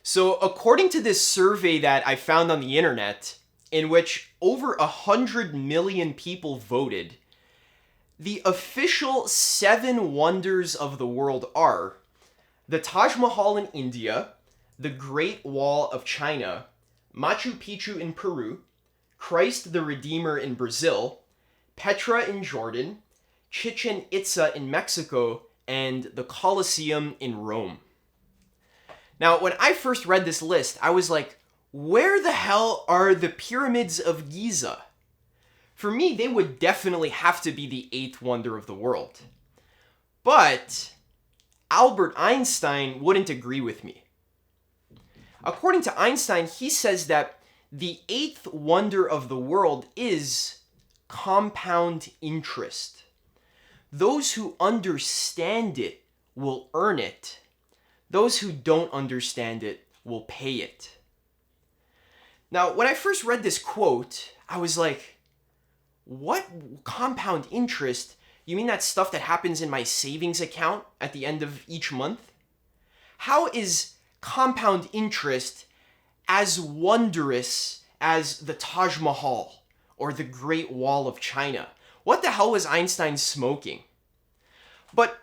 So according to this survey that I found on the internet, in which over 100 million people voted, the official 7 wonders of the world are the Taj Mahal in India, the Great Wall of China, Machu Picchu in Peru, Christ the Redeemer in Brazil, Petra in Jordan, Chichen Itza in Mexico, and the Colosseum in Rome. Now, when I first read this list, I was like, where the hell are the pyramids of Giza? For me, they would definitely have to be the 8th wonder of the world. But Albert Einstein wouldn't agree with me. According to Einstein, he says that the 8th wonder of the world is compound interest. Those who understand it will earn it. Those who don't understand it will pay it. Now, when I first read this quote, I was like, what compound interest? You mean that stuff that happens in my savings account at the end of each month? How is compound interest as wondrous as the Taj Mahal or the Great Wall of China? What the hell was Einstein smoking? But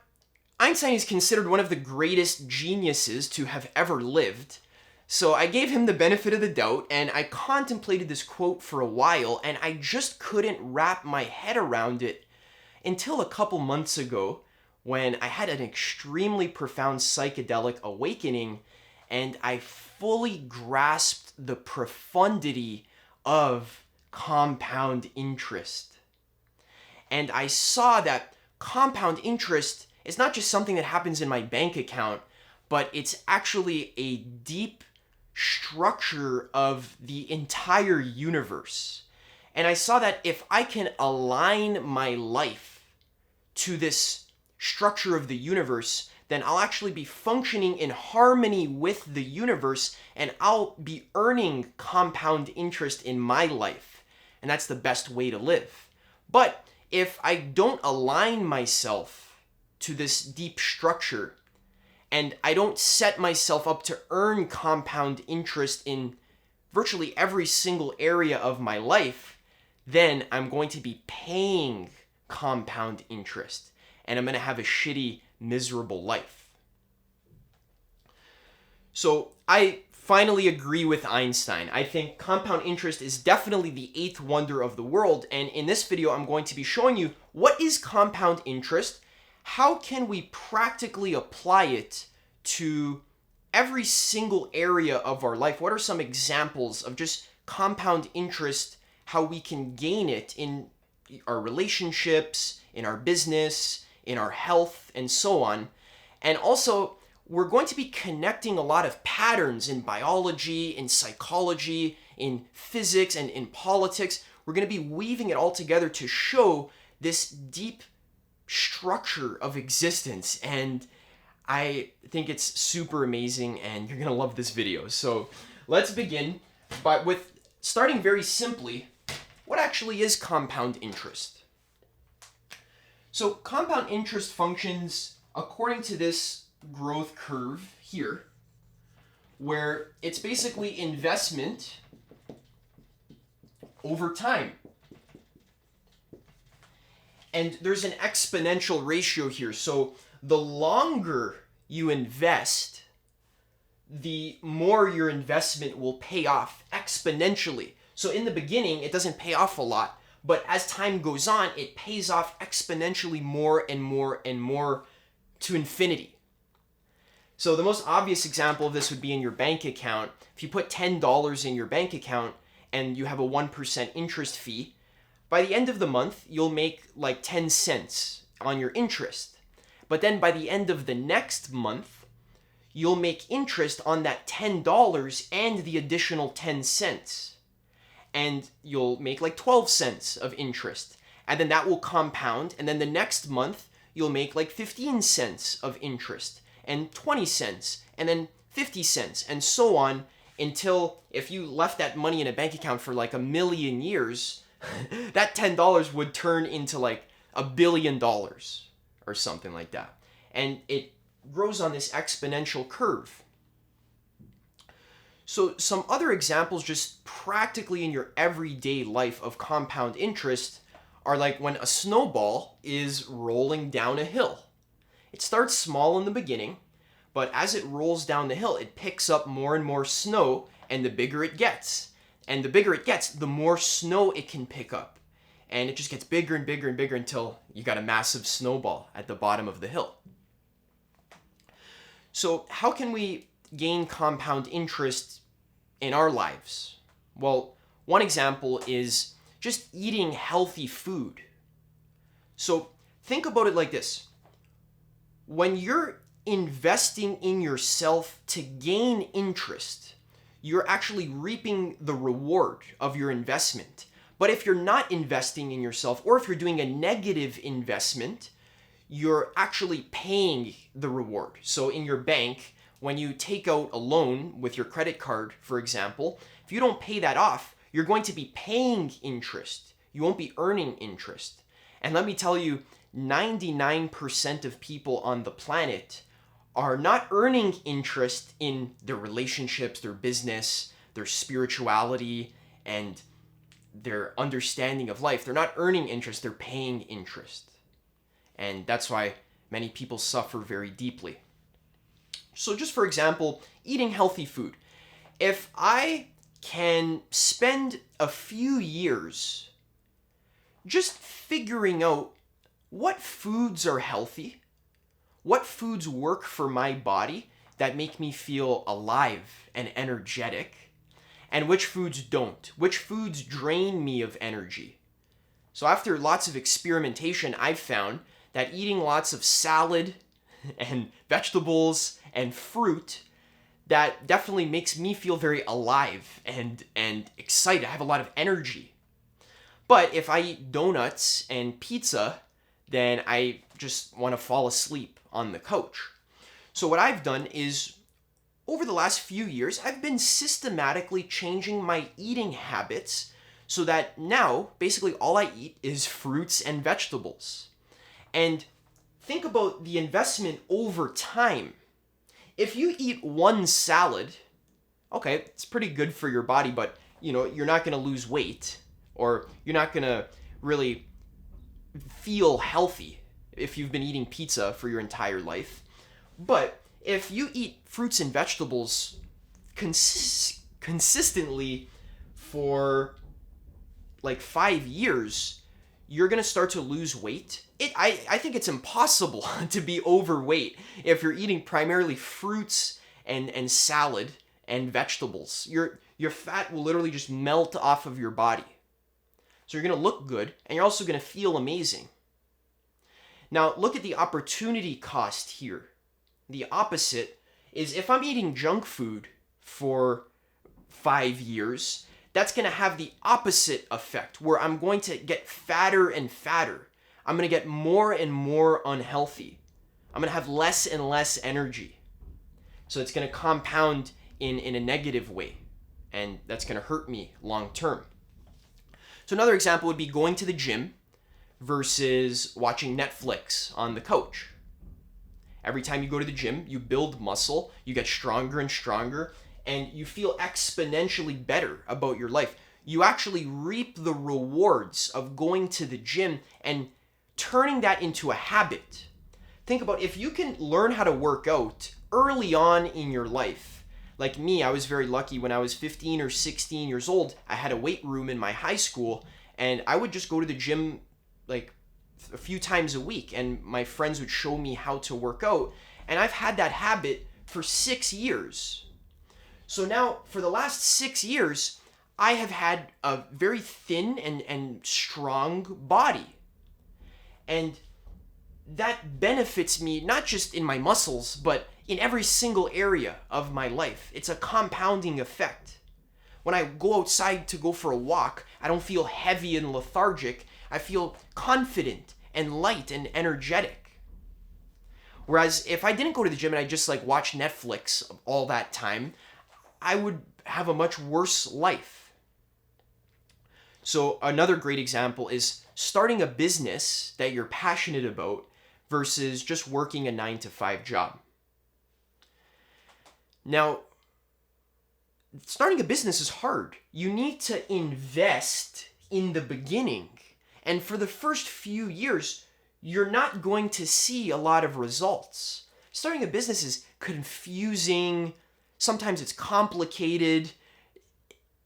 Einstein is considered one of the greatest geniuses to have ever lived. So I gave him the benefit of the doubt, and I contemplated this quote for a while, and I just couldn't wrap my head around it until a couple months ago when I had an extremely profound psychedelic awakening, and I fully grasped the profundity of compound interest. And I saw that compound interest is not just something that happens in my bank account, but it's actually a deep structure of the entire universe. And I saw that if I can align my life to this structure of the universe, then I'll actually be functioning in harmony with the universe, and I'll be earning compound interest in my life. And that's the best way to live. But if I don't align myself to this deep structure, and I don't set myself up to earn compound interest in virtually every single area of my life, then I'm going to be paying compound interest, and I'm going to have a shitty, miserable life. So I finally agree with Einstein. I think compound interest is definitely the 8th wonder of the world, and in this video I'm going to be showing you what is compound interest, how can we practically apply it to every single area of our life, what are some examples of just compound interest, how we can gain it in our relationships, in our business, in our health, and so on. And also, we're going to be connecting a lot of patterns in biology, in psychology, in physics, and in politics. We're going to be weaving it all together to show this deep structure of existence, and I think it's super amazing, and you're going to love this video. So let's begin with starting very simply. What actually is compound interest? So compound interest functions according to this growth curve here, where it's basically investment over time. And there's an exponential ratio here. So the longer you invest, the more your investment will pay off exponentially. So in the beginning, it doesn't pay off a lot, but as time goes on, it pays off exponentially more and more and more to infinity. So the most obvious example of this would be in your bank account. If you put $10 in your bank account and you have a 1% interest fee, by the end of the month, you'll make like 10 cents on your interest. But then by the end of the next month, you'll make interest on that $10 and the additional 10 cents. And you'll make like 12 cents of interest. And then that will compound. And then the next month, you'll make like 15 cents of interest and 20 cents and then 50 cents and so on, until if you left that money in a bank account for like a million years, that $10 would turn into like $1 billion or something like that. And it grows on this exponential curve. So some other examples just practically in your everyday life of compound interest are like when a snowball is rolling down a hill. It starts small in the beginning, but as it rolls down the hill, it picks up more and more snow, and the bigger it gets. And the bigger it gets, the more snow it can pick up. And it just gets bigger and bigger and bigger until you got a massive snowball at the bottom of the hill. So how can we gain compound interest in our lives? Well, one example is just eating healthy food. So think about it like this. When you're investing in yourself to gain interest, you're actually reaping the reward of your investment. But if you're not investing in yourself, or if you're doing a negative investment, you're actually paying the reward. So in your bank, when you take out a loan with your credit card, for example, if you don't pay that off, you're going to be paying interest. You won't be earning interest. And let me tell you, 99% of people on the planet are not earning interest in their relationships, their business, their spirituality, and their understanding of life. They're not earning interest, they're paying interest. And that's why many people suffer very deeply. So just for example, eating healthy food. If I can spend a few years just figuring out what foods are healthy, what foods work for my body that make me feel alive and energetic, and which foods don't, which foods drain me of energy. So after lots of experimentation, I've found that eating lots of salad and vegetables and fruit, that definitely makes me feel very alive and excited. I have a lot of energy. But if I eat donuts and pizza, then I just want to fall asleep on the couch. So what I've done is, over the last few years, I've been systematically changing my eating habits so that now, basically all I eat is fruits and vegetables. And think about the investment over time. If you eat one salad, okay, it's pretty good for your body, but you're not going to lose weight, or you're not going to really feel healthy if you've been eating pizza for your entire life. But if you eat fruits and vegetables consistently for like 5 years, you're going to start to lose weight. I think it's impossible to be overweight if you're eating primarily fruits and salad and vegetables. Your fat will literally just melt off of your body. So you're going to look good, and you're also going to feel amazing. Now, look at the opportunity cost here. The opposite is if I'm eating junk food for 5 years, that's going to have the opposite effect, where I'm going to get fatter and fatter. I'm going to get more and more unhealthy. I'm going to have less and less energy. So it's going to compound in a negative way, and that's going to hurt me long term. So another example would be going to the gym versus watching Netflix on the couch. Every time you go to the gym, you build muscle, you get stronger and stronger, and you feel exponentially better about your life. You actually reap the rewards of going to the gym and turning that into a habit. Think about if you can learn how to work out early on in your life. Like me, I was very lucky when I was 15 or 16 years old. I had a weight room in my high school, and I would just go to the gym like a few times a week, and my friends would show me how to work out, and I've had that habit for 6 years. So now, for the last 6 years, I have had a very thin and strong body. And that benefits me not just in my muscles, but in every single area of my life. It's a compounding effect. When I go outside to go for a walk, I don't feel heavy and lethargic. I feel confident and light and energetic. Whereas if I didn't go to the gym and I just watch Netflix all that time, I would have a much worse life. So another great example is starting a business that you're passionate about versus just working a 9-to-5 job. Now, starting a business is hard. You need to invest in the beginning. And for the first few years, you're not going to see a lot of results. Starting a business is confusing. Sometimes it's complicated.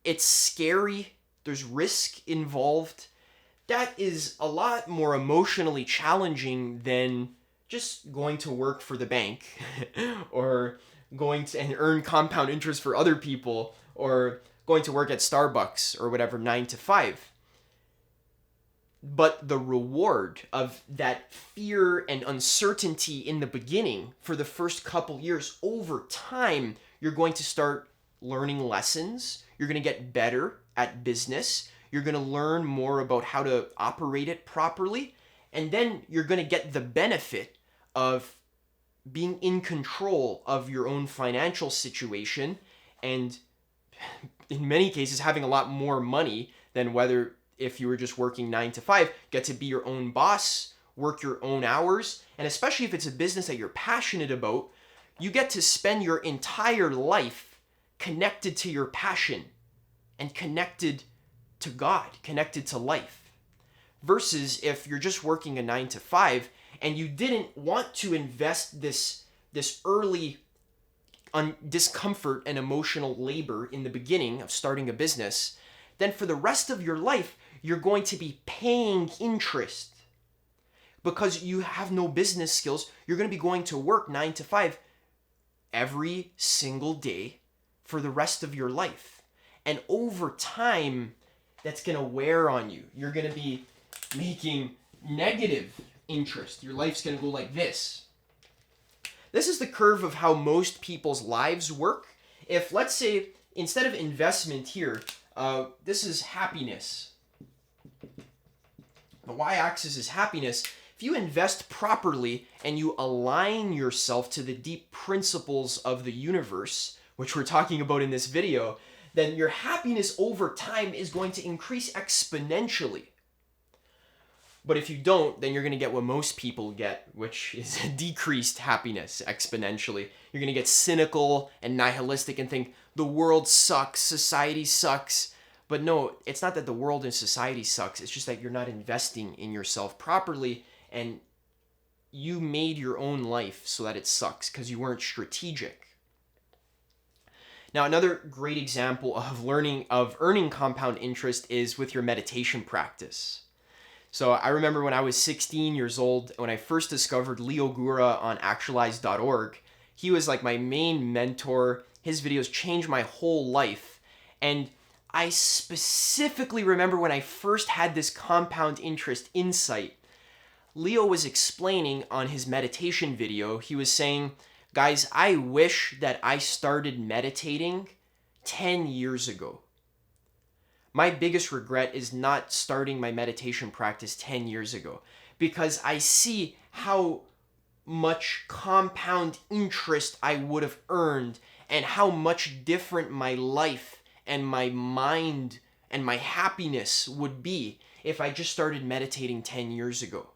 It's scary. There's risk involved. That is a lot more emotionally challenging than just going to work for the bank or going to and earn compound interest for other people or going to work at Starbucks or whatever 9 to 5. But the reward of that fear and uncertainty in the beginning for the first couple years, over time, you're going to start learning lessons. You're going to get better at business. You're going to learn more about how to operate it properly. And then you're going to get the benefit of being in control of your own financial situation and in many cases having a lot more money than whether if you were just working 9 to 5, get to be your own boss, work your own hours, and especially if it's a business that you're passionate about, you get to spend your entire life connected to your passion and connected to God, connected to life. Versus if you're just working a 9 to 5 and you didn't want to invest this early discomfort and emotional labor in the beginning of starting a business, then for the rest of your life, you're going to be paying interest because you have no business skills. You're going to be going to work 9 to 5 every single day for the rest of your life. And over time, that's going to wear on you. You're going to be making negative interest. Your life's going to go like this. This is the curve of how most people's lives work. If, let's say, instead of investment here, this is happiness. The y-axis is happiness. If you invest properly and you align yourself to the deep principles of the universe, which we're talking about in this video, then your happiness over time is going to increase exponentially. But if you don't, then you're going to get what most people get, which is decreased happiness exponentially. You're going to get cynical and nihilistic and think the world sucks, society sucks. But no, it's not that the world and society sucks. It's just that you're not investing in yourself properly and you made your own life so that it sucks because you weren't strategic. Now, another great example of earning compound interest is with your meditation practice. So I remember when I was 16 years old, when I first discovered Leo Gura on actualize.org, he was like my main mentor. His videos changed my whole life. And I specifically remember when I first had this compound interest insight, Leo was explaining on his meditation video, he was saying, guys, I wish that I started meditating 10 years ago. My biggest regret is not starting my meditation practice 10 years ago because I see how much compound interest I would have earned and how much different my life and my mind and my happiness would be if I just started meditating 10 years ago.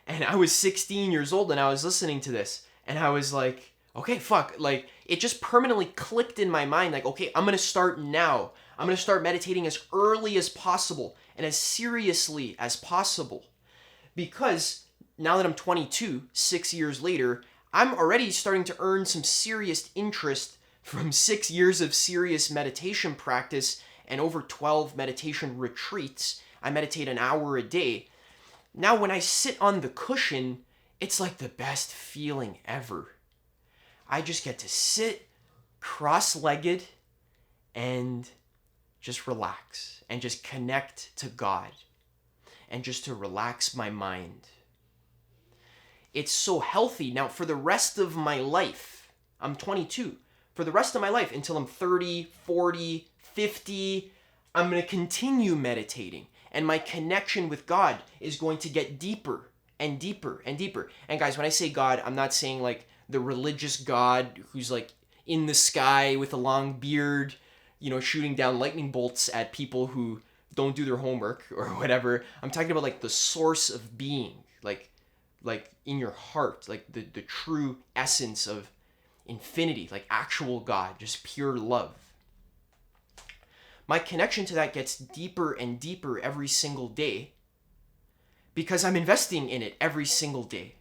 And I was 16 years old and I was listening to this and I was like, okay, fuck, like it just permanently clicked in my mind like, okay, I'm going to start now. I'm going to start meditating as early as possible and as seriously as possible. Because now that I'm 22, 6 years later, I'm already starting to earn some serious interest from 6 years of serious meditation practice and over 12 meditation retreats. I meditate an hour a day. Now when I sit on the cushion, it's like the best feeling ever. I just get to sit cross-legged and just relax and just connect to God and just to relax my mind. It's so healthy. Now for the rest of my life, I'm 22. For the rest of my life until I'm 30, 40, 50, I'm going to continue meditating. And my connection with God is going to get deeper and deeper and deeper. And guys, when I say God, I'm not saying like the religious God who's like in the sky with a long beard, you know, shooting down lightning bolts at people who don't do their homework or whatever. I'm talking about like the source of being, like in your heart, like the true essence of infinity, like actual God, just pure love. My connection to that gets deeper and deeper every single day because I'm investing in it every single day.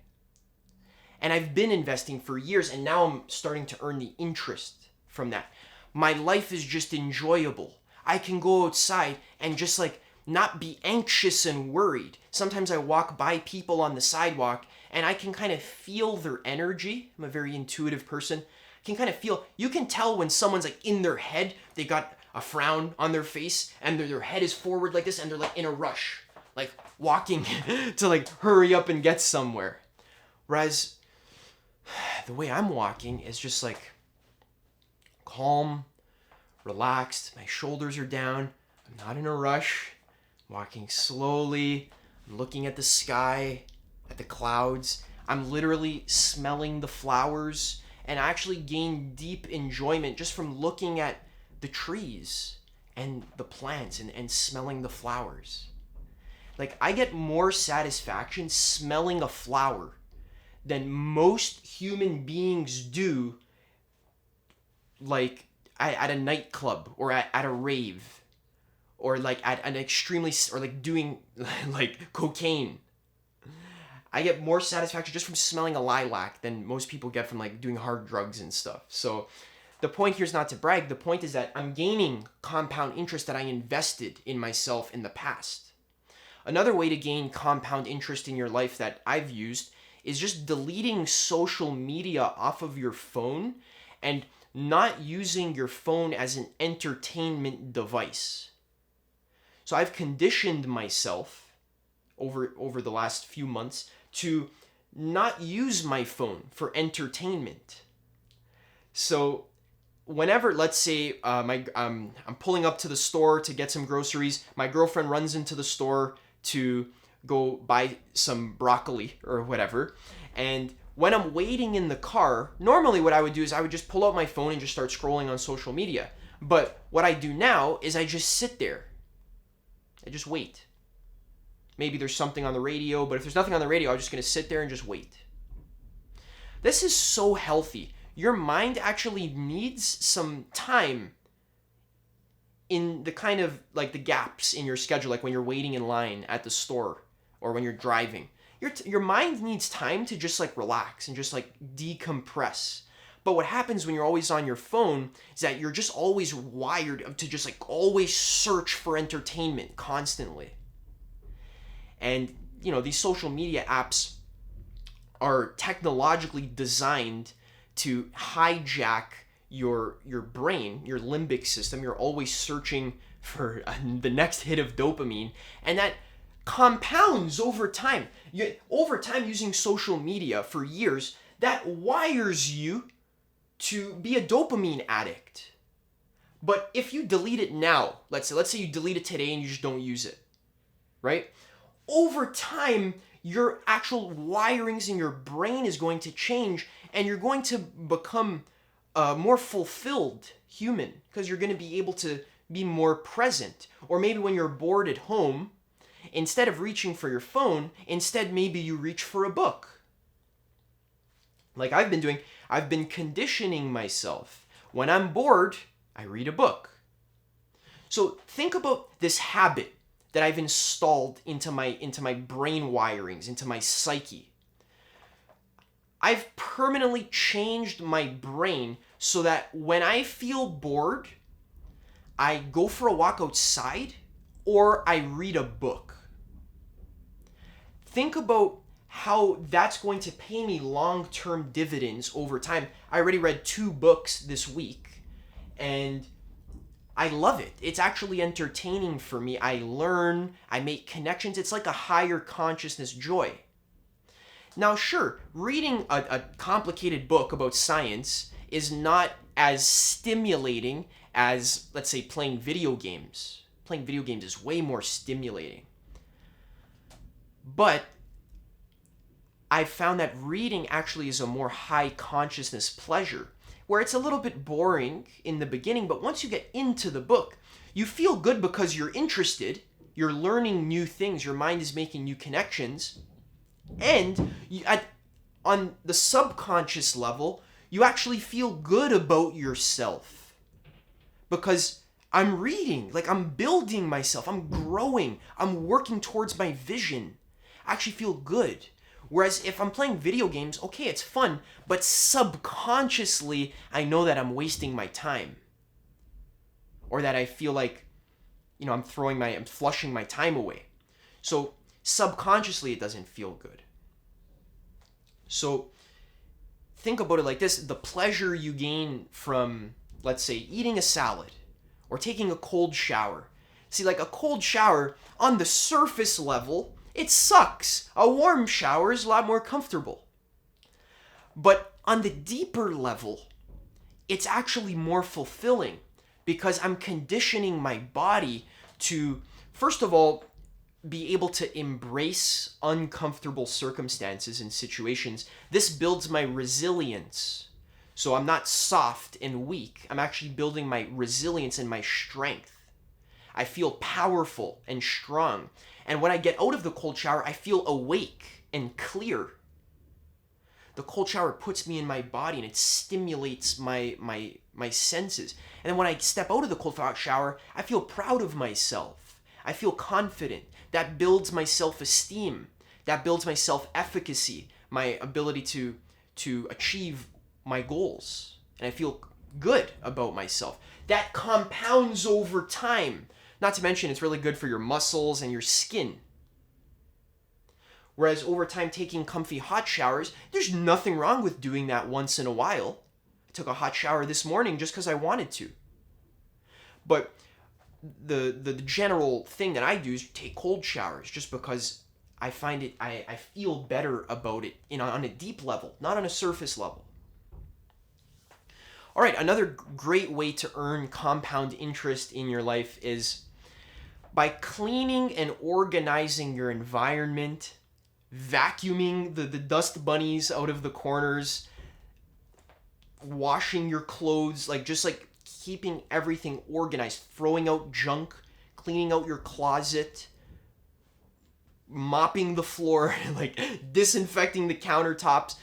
And I've been investing for years, and now I'm starting to earn the interest from that. My life is just enjoyable. I can go outside and just like not be anxious and worried. Sometimes I walk by people on the sidewalk and I can kind of feel their energy. I'm a very intuitive person. I can kind of feel, you can tell when someone's like in their head, they got a frown on their face and their head is forward like this and they're like in a rush, like walking to like hurry up and get somewhere. Whereas the way I'm walking is just like calm, relaxed, my shoulders are down, I'm not in a rush, I'm walking slowly, I'm looking at the sky, at the clouds, I'm literally smelling the flowers, and I actually gain deep enjoyment just from looking at the trees and the plants and smelling the flowers. Like, I get more satisfaction smelling a flower than most human beings do, like at a nightclub or at a rave or like at an extremely, or like doing like cocaine. I get more satisfaction just from smelling a lilac than most people get from like doing hard drugs and stuff. So the point here is not to brag. The point is that I'm gaining compound interest that I invested in myself in the past. Another way to gain compound interest in your life that I've used is just deleting social media off of your phone and not using your phone as an entertainment device. So I've conditioned myself over the last few months to not use my phone for entertainment. So whenever, let's say, I'm pulling up to the store to get some groceries, my girlfriend runs into the store to go buy some broccoli or whatever, and when I'm waiting in the car, normally what I would do is I would just pull out my phone and just start scrolling on social media. But what I do now is I just sit there. I just wait. Maybe there's something on the radio, but if there's nothing on the radio, I'm just going to sit there and just wait. This is so healthy. Your mind actually needs some time in the kind of like the gaps in your schedule, like when you're waiting in line at the store or when you're driving. Your mind needs time to just like relax and just like decompress. But what happens when you're always on your phone is that you're just always wired to just like always search for entertainment constantly. And, you know, these social media apps are technologically designed to hijack your brain, your limbic system. You're always searching for the next hit of dopamine, and that compounds over time. Over time, using social media for years, that wires you to be a dopamine addict. But if you delete it now, let's say you delete it today and you just don't use it, right? Over time, your actual wirings in your brain is going to change, and you're going to become a more fulfilled human because you're going to be able to be more present. Or maybe when you're bored at home, instead of reaching for your phone, instead maybe you reach for a book. Like I've been doing, I've been conditioning myself. When I'm bored, I read a book. So think about this habit that I've installed into my brain wirings, into my psyche. I've permanently changed my brain so that when I feel bored, I go for a walk outside or I read a book. Think about how that's going to pay me long-term dividends over time. I already read 2 books this week, and I love it. It's actually entertaining for me. I learn, I make connections. It's like a higher consciousness joy. Now, sure, reading a complicated book about science is not as stimulating as, let's say, playing video games. Playing video games is way more stimulating. But I've found that reading actually is a more high consciousness pleasure, where it's a little bit boring in the beginning, but once you get into the book, you feel good because you're interested, you're learning new things, your mind is making new connections, and on the subconscious level, You actually feel good about yourself because I'm reading, like I'm building myself, I'm growing, I'm working towards my vision. I actually feel good. Whereas if I'm playing video games, okay, it's fun, but subconsciously, I know that I'm wasting my time. Or that I feel like, I'm flushing my time away. So subconsciously, it doesn't feel good. So think about it like this. The pleasure you gain from, let's say, eating a salad or taking a cold shower. See, like a cold shower, on the surface level, it sucks. A warm shower is a lot more comfortable. But on the deeper level, it's actually more fulfilling because I'm conditioning my body to, first of all, be able to embrace uncomfortable circumstances and situations. This builds my resilience. So I'm not soft and weak. I'm actually building my resilience and my strength. I feel powerful and strong. And when I get out of the cold shower, I feel awake and clear. The cold shower puts me in my body and it stimulates my senses. And then when I step out of the cold shower, I feel proud of myself. I feel confident. That builds my self-esteem. That builds my self-efficacy, my ability to achieve my goals. And I feel good about myself. That compounds over time. Not to mention, it's really good for your muscles and your skin. Whereas over time, taking comfy hot showers, there's nothing wrong with doing that once in a while. I took a hot shower this morning just because I wanted to. But the general thing that I do is take cold showers just because I find it, I feel better about it on a deep level, not on a surface level. All right, another great way to earn compound interest in your life is by cleaning and organizing your environment, vacuuming the dust bunnies out of the corners, washing your clothes, just keeping everything organized, throwing out junk, cleaning out your closet, mopping the floor, disinfecting the countertops.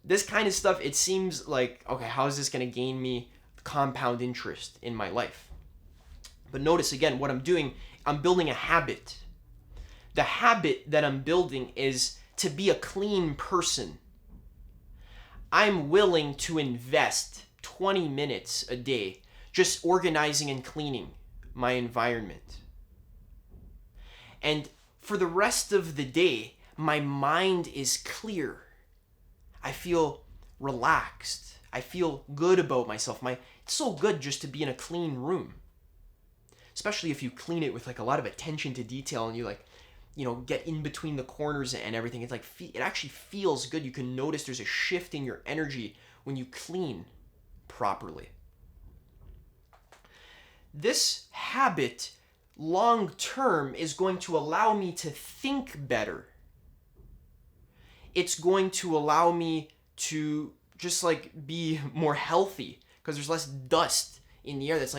This kind of stuff, it seems like, okay, how is this going to gain me compound interest in my life? But notice again, what I'm doing, I'm building a habit. The habit that I'm building is to be a clean person. I'm willing to invest 20 minutes a day just organizing and cleaning my environment. And for the rest of the day, my mind is clear. I feel relaxed. I feel good about myself. It's so good just to be in a clean room. Especially if you clean it with a lot of attention to detail and you get in between the corners and everything. It's it actually feels good. You can notice there's a shift in your energy when you clean properly. This habit, long term, is going to allow me to think better. It's going to allow me to just be more healthy because there's less dust in the air that's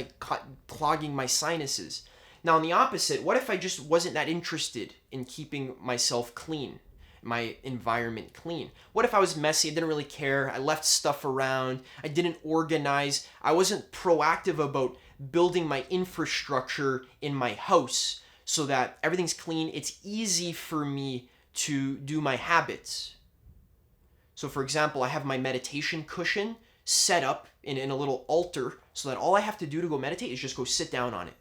clogging my sinuses. Now, on the opposite, what if I just wasn't that interested in keeping myself clean, my environment clean? What if I was messy? I didn't really care. I left stuff around. I didn't organize. I wasn't proactive about building my infrastructure in my house so that everything's clean. It's easy for me to do my habits. So, for example, I have my meditation cushion set up in a little altar so that all I have to do to go meditate is just go sit down on it.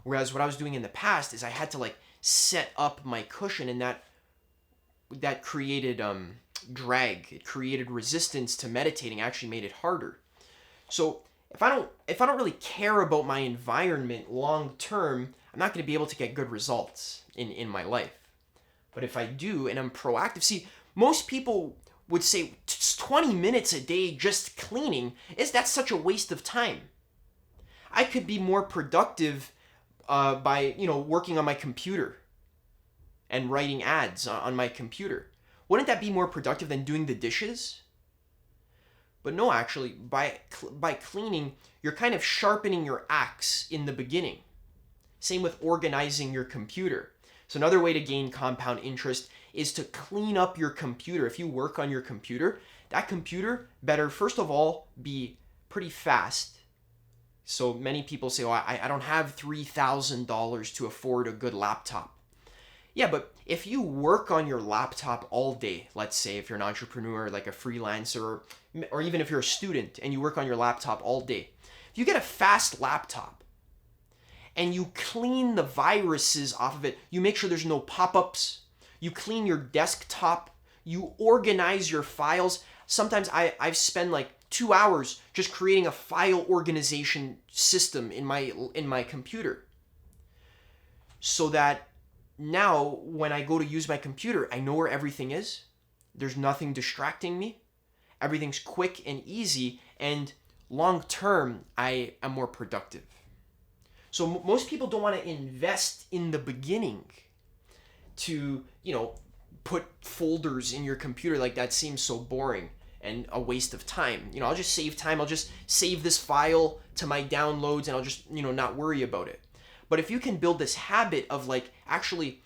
Whereas what I was doing in the past is I had to set up my cushion, and that created drag. It created resistance to meditating. Actually made it harder. So if I don't really care about my environment long term, I'm not going to be able to get good results in my life. But if I do and I'm proactive, see, most people would say 20 minutes a day just cleaning, that's such a waste of time. I could be more productive by working on my computer and writing ads on my computer. Wouldn't that be more productive than doing the dishes? But no, actually, by cleaning, you're kind of sharpening your axe in the beginning. Same with organizing your computer. So another way to gain compound interest is to clean up your computer. If you work on your computer, that computer better, first of all, be pretty fast. So many people say, oh, I don't have $3,000 to afford a good laptop. Yeah, but if you work on your laptop all day, let's say if you're an entrepreneur, like a freelancer, or even if you're a student and you work on your laptop all day, if you get a fast laptop and you clean the viruses off of it, you make sure there's no pop-ups, you clean your desktop, you organize your files. Sometimes I've spent like 2 hours just creating a file organization system in my computer, so that now when I go to use my computer, I know where everything is. There's nothing distracting me. Everything's quick and easy, and long term, I am more productive. So most people don't want to invest in the beginning to, put folders in your computer. Like, that seems so boring and a waste of time. I'll just save time. I'll just save this file to my downloads and I'll just, not worry about it. But if you can build this habit of like actually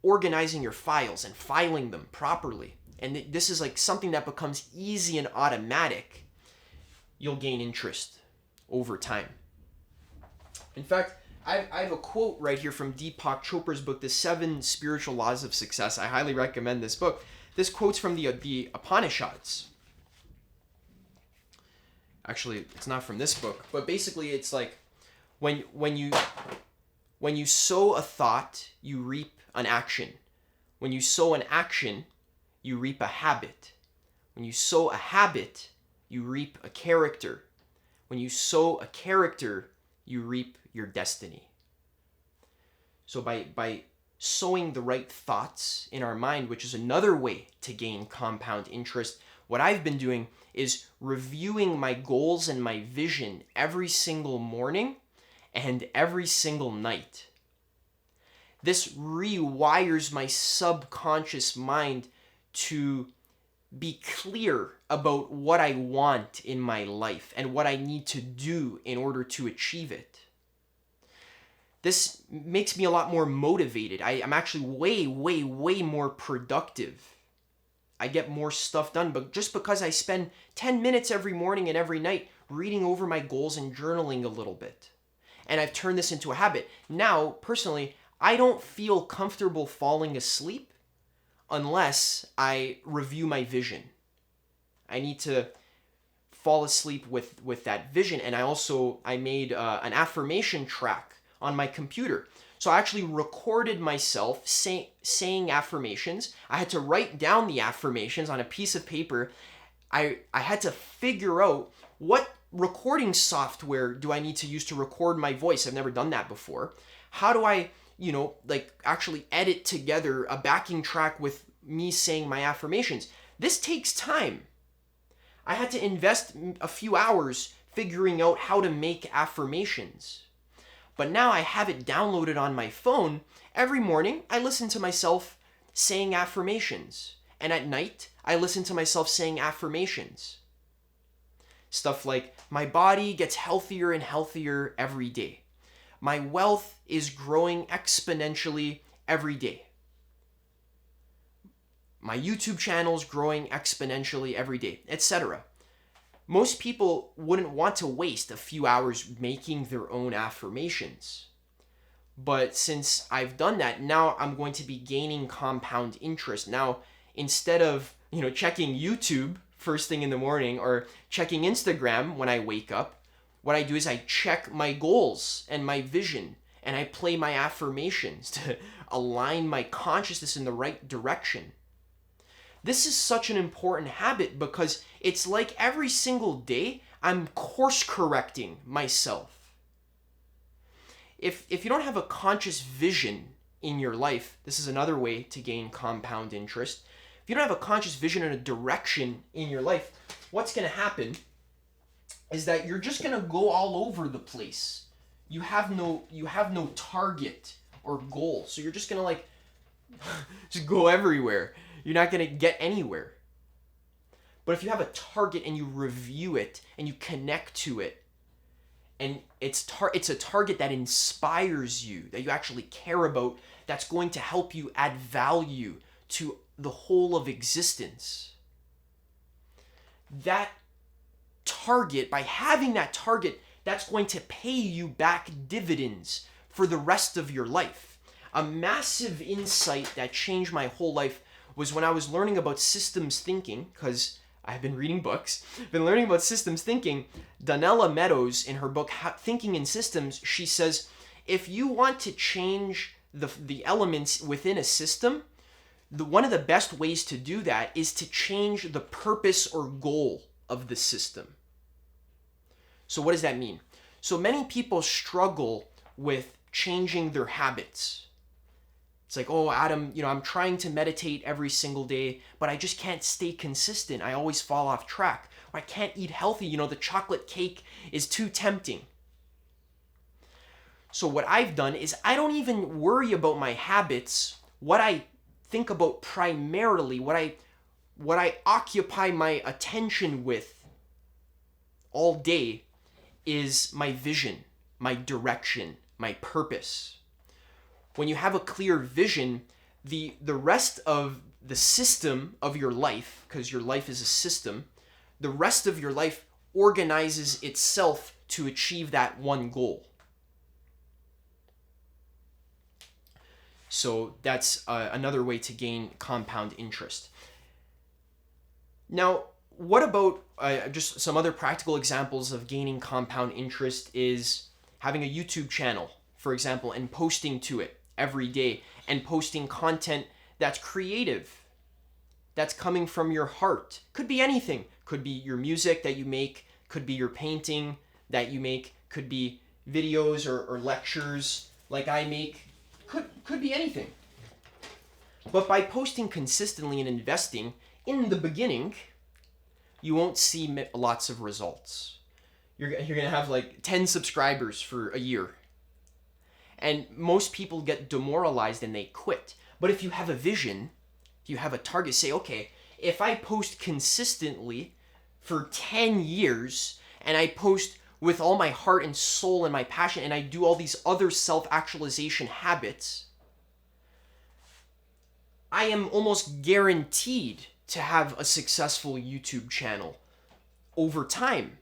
organizing your files and filing them properly, and this is like something that becomes easy and automatic, you'll gain interest over time. In fact, I have a quote right here from Deepak Chopra's book, The 7 Spiritual Laws of Success. I highly recommend this book. This quote's from the Upanishads. Actually, it's not from this book, but basically it's like when you sow a thought, you reap an action. When you sow an action, you reap a habit. When you sow a habit, you reap a character. When you sow a character, you reap your destiny. So by sowing the right thoughts in our mind, which is another way to gain compound interest, what I've been doing is reviewing my goals and my vision every single morning and every single night. This rewires my subconscious mind to be clear about what I want in my life and what I need to do in order to achieve it. This makes me a lot more motivated. I'm actually way more productive. I get more stuff done, but just because I spend 10 minutes every morning and every night reading over my goals and journaling a little bit. And I've turned this into a habit. Now, personally, I don't feel comfortable falling asleep unless I review my vision. I need to fall asleep with that vision. And I made an affirmation track on my computer. So I actually recorded myself saying affirmations. I had to write down the affirmations on a piece of paper. I had to figure out what recording software do I need to use to record my voice. I've never done that before. How do I, actually edit together a backing track with me saying my affirmations? This takes time. I had to invest a few hours figuring out how to make affirmations. But now I have it downloaded on my phone. Every morning, I listen to myself saying affirmations. And at night, I listen to myself saying affirmations. Stuff like, my body gets healthier and healthier every day. My wealth is growing exponentially every day. My YouTube channel is growing exponentially every day, etc. Most people wouldn't want to waste a few hours making their own affirmations. But since I've done that, now I'm going to be gaining compound interest. Now, instead of, checking YouTube first thing in the morning or checking Instagram when I wake up, what I do is I check my goals and my vision and I play my affirmations to align my consciousness in the right direction. This is such an important habit because it's like every single day I'm course correcting myself. If you don't have a conscious vision in your life, this is another way to gain compound interest. If you don't have a conscious vision and a direction in your life, what's going to happen is that you're just going to go all over the place. You have no target or goal. So you're just going to just go everywhere. You're not going to get anywhere. But if you have a target and you review it and you connect to it, and it's a target that inspires you, that you actually care about, that's going to help you add value to the whole of existence, that target, by having that target, that's going to pay you back dividends for the rest of your life. A massive insight that changed my whole life was when I was learning about systems thinking, because I've been reading books, been learning about systems thinking. Donella Meadows, in her book Thinking in Systems, she says, if you want to change the elements within a system, one of the best ways to do that is to change the purpose or goal of the system. So what does that mean? So many people struggle with changing their habits. It's like, oh, Adam, I'm trying to meditate every single day, but I just can't stay consistent. I always fall off track. Or I can't eat healthy. The chocolate cake is too tempting. So what I've done is I don't even worry about my habits. What I think about primarily, what I occupy my attention with all day is my vision, my direction, my purpose. When you have a clear vision, the rest of the system of your life, because your life is a system, the rest of your life organizes itself to achieve that one goal. So that's another way to gain compound interest. Now, what about just some other practical examples of gaining compound interest is having a YouTube channel, for example, and posting to it every day and posting content that's creative, that's coming from your heart. Could be anything. Could be your music that you make, could be your painting that you make, could be videos or lectures like I make, could be anything. But by posting consistently and investing, in the beginning, you won't see lots of results. You're going to have like 10 subscribers for a year. And most people get demoralized and they quit. But if you have a vision, if you have a target, say, okay, if I post consistently for 10 years and I post with all my heart and soul and my passion and I do all these other self-actualization habits, I am almost guaranteed to have a successful YouTube channel over time.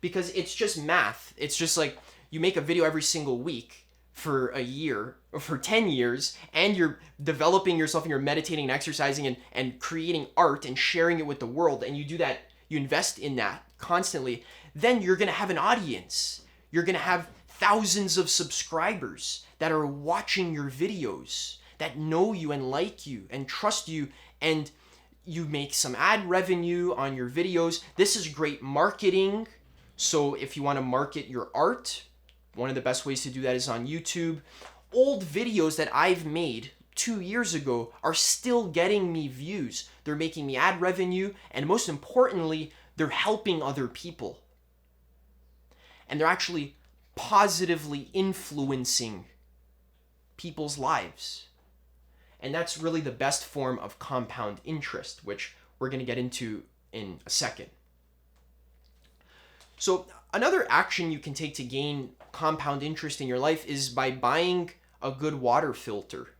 Because it's just math. It's just like you make a video every single week for a year or for 10 years and you're developing yourself and you're meditating and exercising and creating art and sharing it with the world, and you do that, you invest in that constantly, then you're going to have an audience. You're going to have thousands of subscribers that are watching your videos, that know you and like you and trust you, and you make some ad revenue on your videos. This is great marketing. So if you want to market your art, one of the best ways to do that is on YouTube. Old videos that I've made 2 years ago are still getting me views. They're making me ad revenue, and most importantly, they're helping other people. And they're actually positively influencing people's lives. And that's really the best form of compound interest, which we're going to get into in a second. So another action you can take to gain compound interest in your life is by buying a good water filter.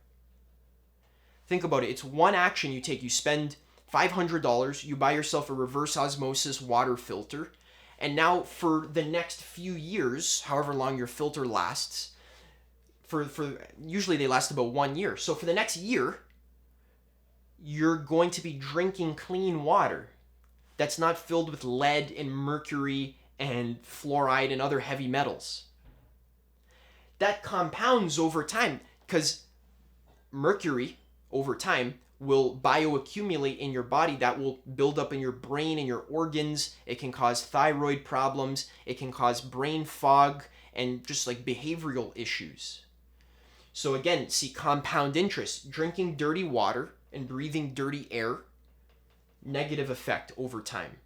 Think about it. It's one action you take. You spend $500, you buy yourself a reverse osmosis water filter, and now for the next few years, however long your filter lasts, for usually they last about 1 year. So for the next year, you're going to be drinking clean water that's not filled with lead and mercury and fluoride and other heavy metals. That compounds over time because mercury over time will bioaccumulate in your body. That will build up in your brain and your organs. It can cause thyroid problems. It can cause brain fog and just like behavioral issues. So again, see compound interest. Drinking dirty water and breathing dirty air, negative effect over time.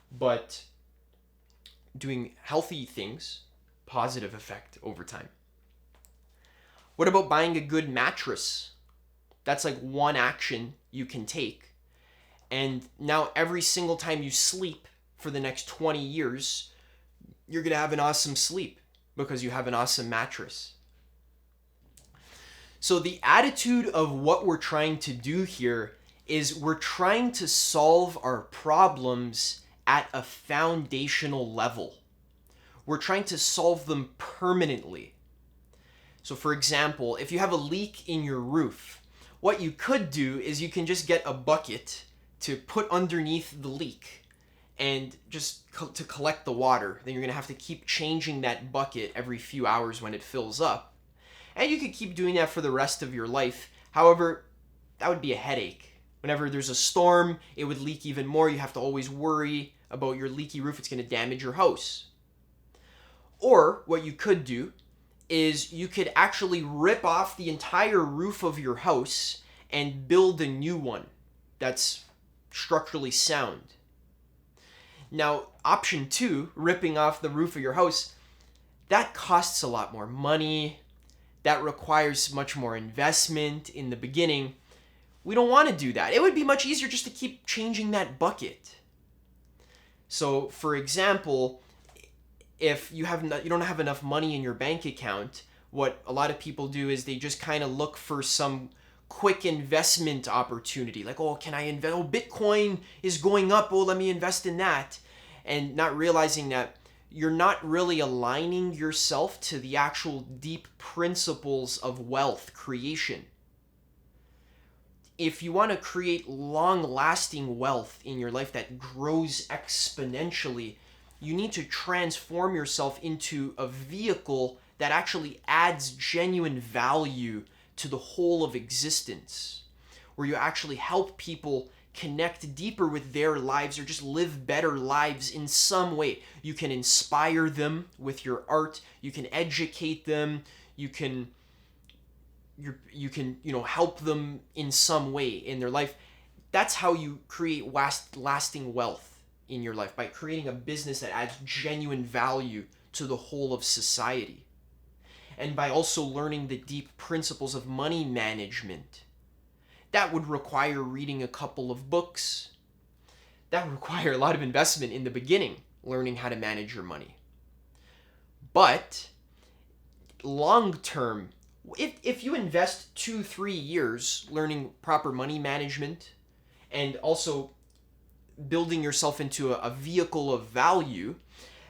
But doing healthy things, positive effect over time. What about buying a good mattress? That's like one action you can take. And now every single time you sleep for the next 20 years, you're going to have an awesome sleep because you have an awesome mattress. So the attitude of what we're trying to do here is we're trying to solve our problems at a foundational level. We're trying to solve them permanently. So for example, if you have a leak in your roof, what you could do is you can just get a bucket to put underneath the leak and just to collect the water. Then you're going to have to keep changing that bucket every few hours when it fills up. And you could keep doing that for the rest of your life. However, that would be a headache. Whenever there's a storm, it would leak even more. You have to always worry about your leaky roof. It's going to damage your house. Or what you could do is you could actually rip off the entire roof of your house and build a new one that's structurally sound. Now, option 2, ripping off the roof of your house, that costs a lot more money. That requires much more investment in the beginning. We don't want to do that. It would be much easier just to keep changing that bucket. So, for example, if you don't have enough money in your bank account, what a lot of people do is they just kind of look for some quick investment opportunity. Like, oh, can I invest? Oh, Bitcoin is going up. Oh, let me invest in that. And not realizing that you're not really aligning yourself to the actual deep principles of wealth creation. If you want to create long-lasting wealth in your life that grows exponentially, you need to transform yourself into a vehicle that actually adds genuine value to the whole of existence, where you actually help people connect deeper with their lives or just live better lives in some way. You can inspire them with your art, you can educate them, you can help them in some way in their life. That's how you create lasting wealth in your life, by creating a business that adds genuine value to the whole of society. And by also learning the deep principles of money management. That would require reading a couple of books. That would require a lot of investment in the beginning, learning how to manage your money. But long term, if you invest 2-3 years learning proper money management and also building yourself into a vehicle of value,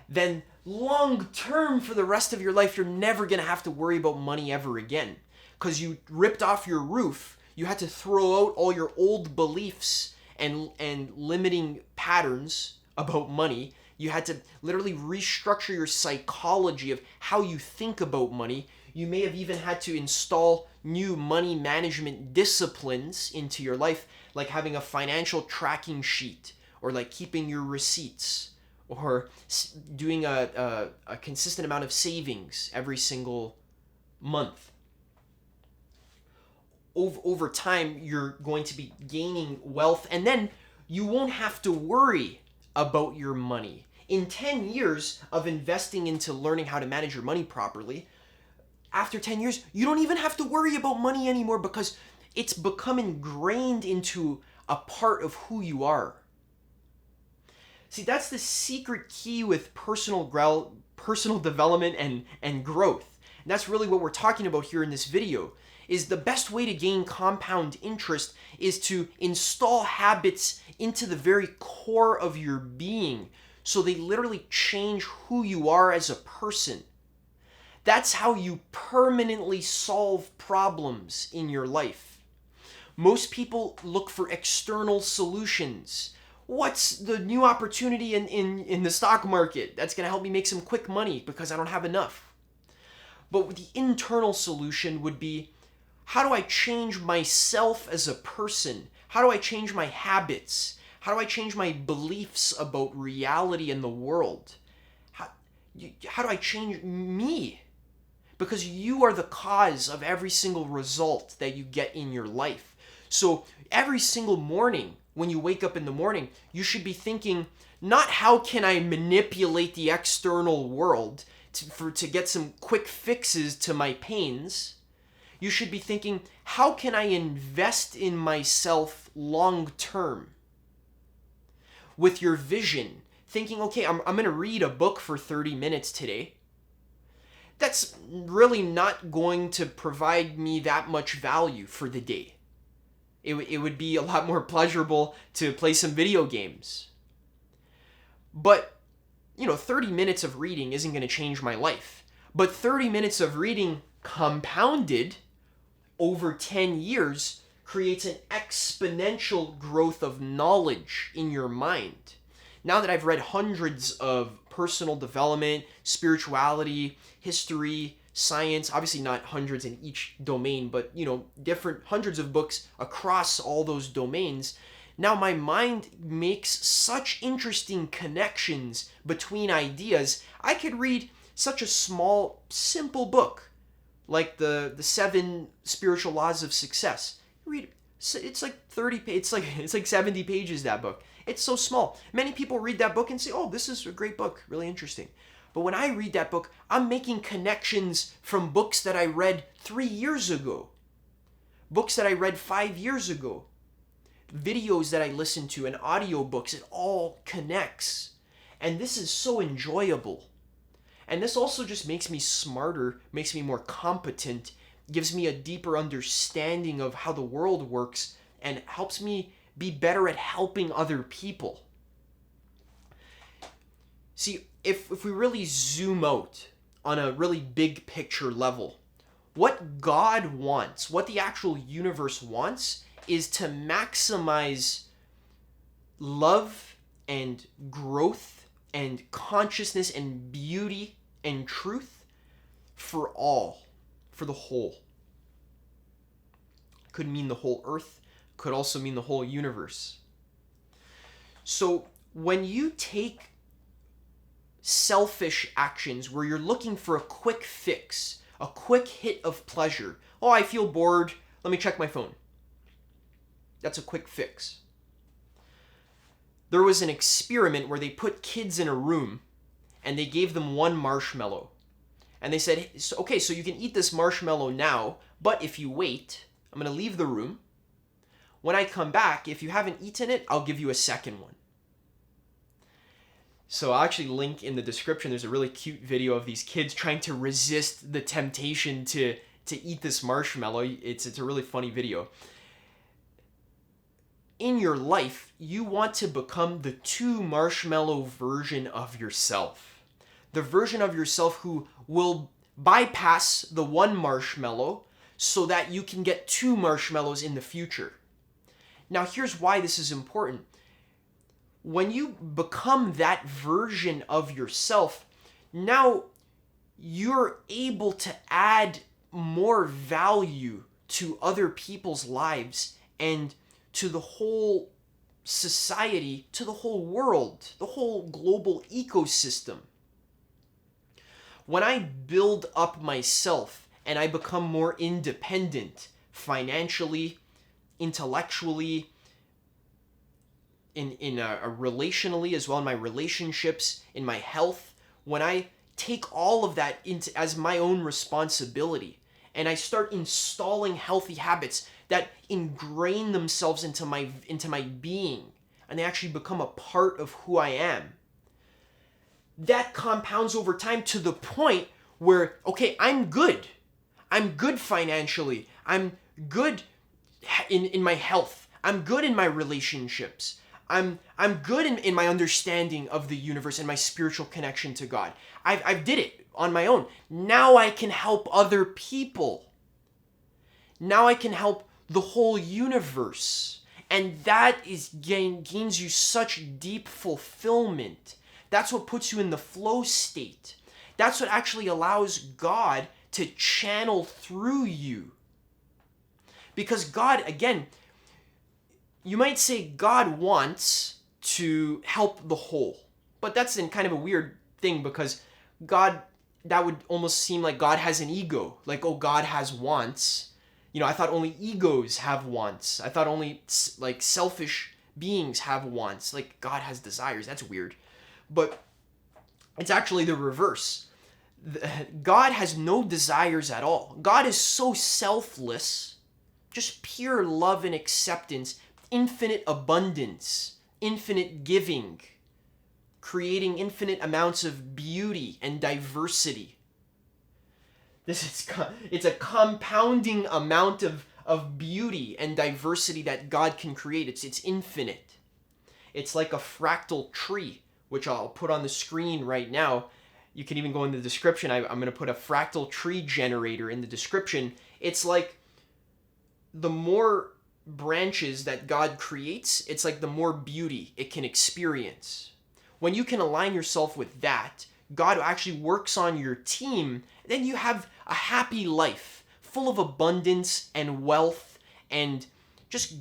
then long term for the rest of your life, you're never going to have to worry about money ever again. Because you ripped off your roof, you had to throw out all your old beliefs and limiting patterns about money. You had to literally restructure your psychology of how you think about money. You may have even had to install new money management disciplines into your life, like having a financial tracking sheet, or like keeping your receipts, or doing a consistent amount of savings every single month. Over time, you're going to be gaining wealth, and then you won't have to worry about your money. In 10 years of investing into learning how to manage your money properly, after 10 years, you don't even have to worry about money anymore because it's become ingrained into a part of who you are. See, that's the secret key with personal development and growth. And that's really what we're talking about here in this video, is the best way to gain compound interest is to install habits into the very core of your being so they literally change who you are as a person. That's how you permanently solve problems in your life. Most people look for external solutions. What's the new opportunity in the stock market that's going to help me make some quick money because I don't have enough? But the internal solution would be, how do I change myself as a person? How do I change my habits? How do I change my beliefs about reality and the world? How do I change me? Because you are the cause of every single result that you get in your life. So every single morning, when you wake up in the morning, you should be thinking, not how can I manipulate the external world to get some quick fixes to my pains. You should be thinking, how can I invest in myself long term? With your vision, thinking, okay, I'm going to read a book for 30 minutes today. That's really not going to provide me that much value for the day. It would be a lot more pleasurable to play some video games. But, 30 minutes of reading isn't going to change my life. But 30 minutes of reading compounded over 10 years creates an exponential growth of knowledge in your mind. Now that I've read hundreds of personal development, spirituality, history, science, obviously not hundreds in each domain, but different hundreds of books across all those domains, now my mind makes such interesting connections between ideas. I could read such a small, simple book like the 7 Spiritual Laws of Success. It's like 30 it's like 70 pages, that book. It's so small. Many people read that book and say, "Oh, this is a great book, really interesting." But when I read that book, I'm making connections from books that I read 3 years ago, books that I read 5 years ago, videos that I listened to, and audiobooks. It all connects. And this is so enjoyable. And this also just makes me smarter, makes me more competent, gives me a deeper understanding of how the world works, and helps me be better at helping other people. See, if we really zoom out on a really big picture level, what God wants, what the actual universe wants, is to maximize love and growth and consciousness and beauty and truth for all, for the whole. Could mean the whole earth, could also mean the whole universe. So when you take selfish actions where you're looking for a quick fix, a quick hit of pleasure, oh, I feel bored, let me check my phone. That's a quick fix. There was an experiment where they put kids in a room and they gave them one marshmallow. And they said, okay, so you can eat this marshmallow now, but if you wait, I'm going to leave the room. When I come back, if you haven't eaten it, I'll give you a second one. So I'll actually link in the description. There's a really cute video of these kids trying to resist the temptation to eat this marshmallow. It's a really funny video. In your life, you want to become the 2 marshmallow version of yourself. The version of yourself who will bypass the 1 marshmallow so that you can get 2 marshmallows in the future. Now, here's why this is important. When you become that version of yourself, now you're able to add more value to other people's lives and to the whole society, to the whole world, the whole global ecosystem. When I build up myself and I become more independent financially, intellectually, relationally as well, in my relationships, in my health, when I take all of that as my own responsibility and I start installing healthy habits that ingrain themselves into my being and they actually become a part of who I am, that compounds over time to the point where, okay, I'm good. I'm good financially. I'm good in my health. I'm good in my relationships. I'm good in my understanding of the universe and my spiritual connection to God. I did it on my own. Now I can help other people. Now I can help the whole universe. And that gains you such deep fulfillment. That's what puts you in the flow state. That's what actually allows God to channel through you. Because God, again, you might say God wants to help the whole. But that's in kind of a weird thing because God, that would almost seem like God has an ego. Like, oh, God has wants. I thought only egos have wants. I thought only like selfish beings have wants. Like God has desires. That's weird. But it's actually the reverse. God has no desires at all. God is so selfless, just pure love and acceptance, infinite abundance, infinite giving, creating infinite amounts of beauty and diversity. It's a compounding amount of of beauty and diversity that God can create. It's infinite. It's like a fractal tree, which I'll put on the screen right now. You can even go in the description. I'm going to put a fractal tree generator in the description. It's like the more branches that God creates, it's like the more beauty it can experience. When you can align yourself with that, God actually works on your team, then you have a happy life full of abundance and wealth and just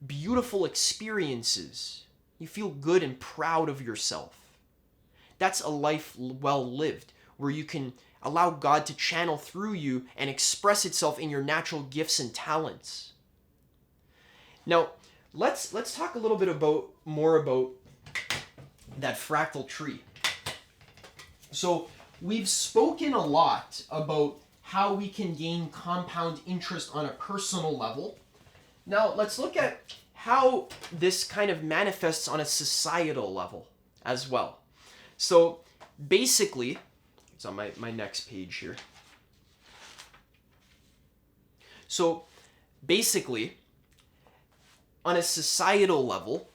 beautiful experiences. You feel good and proud of yourself. That's a life well lived, where you can allow God to channel through you and express itself in your natural gifts and talents. Now, let's talk a little bit more about that fractal tree. So, we've spoken a lot about how we can gain compound interest on a personal level. Now, let's look at how this kind of manifests on a societal level as well. So basically, it's on my next page here. So basically, on a societal level,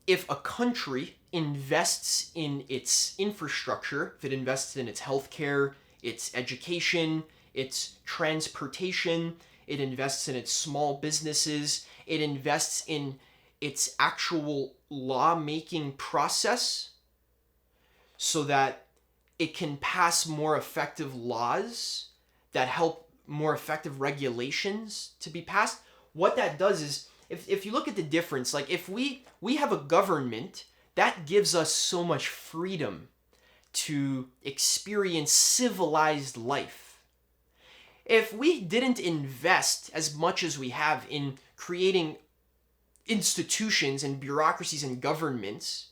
if a country invests in its infrastructure, if it invests in its healthcare, its education, its transportation, it invests in its small businesses, it invests in its actual law-making process so that it can pass more effective laws that help more effective regulations to be passed. What that does is, if you look at the difference, like if we have a government, that gives us so much freedom to experience civilized life. If we didn't invest as much as we have in creating institutions and bureaucracies and governments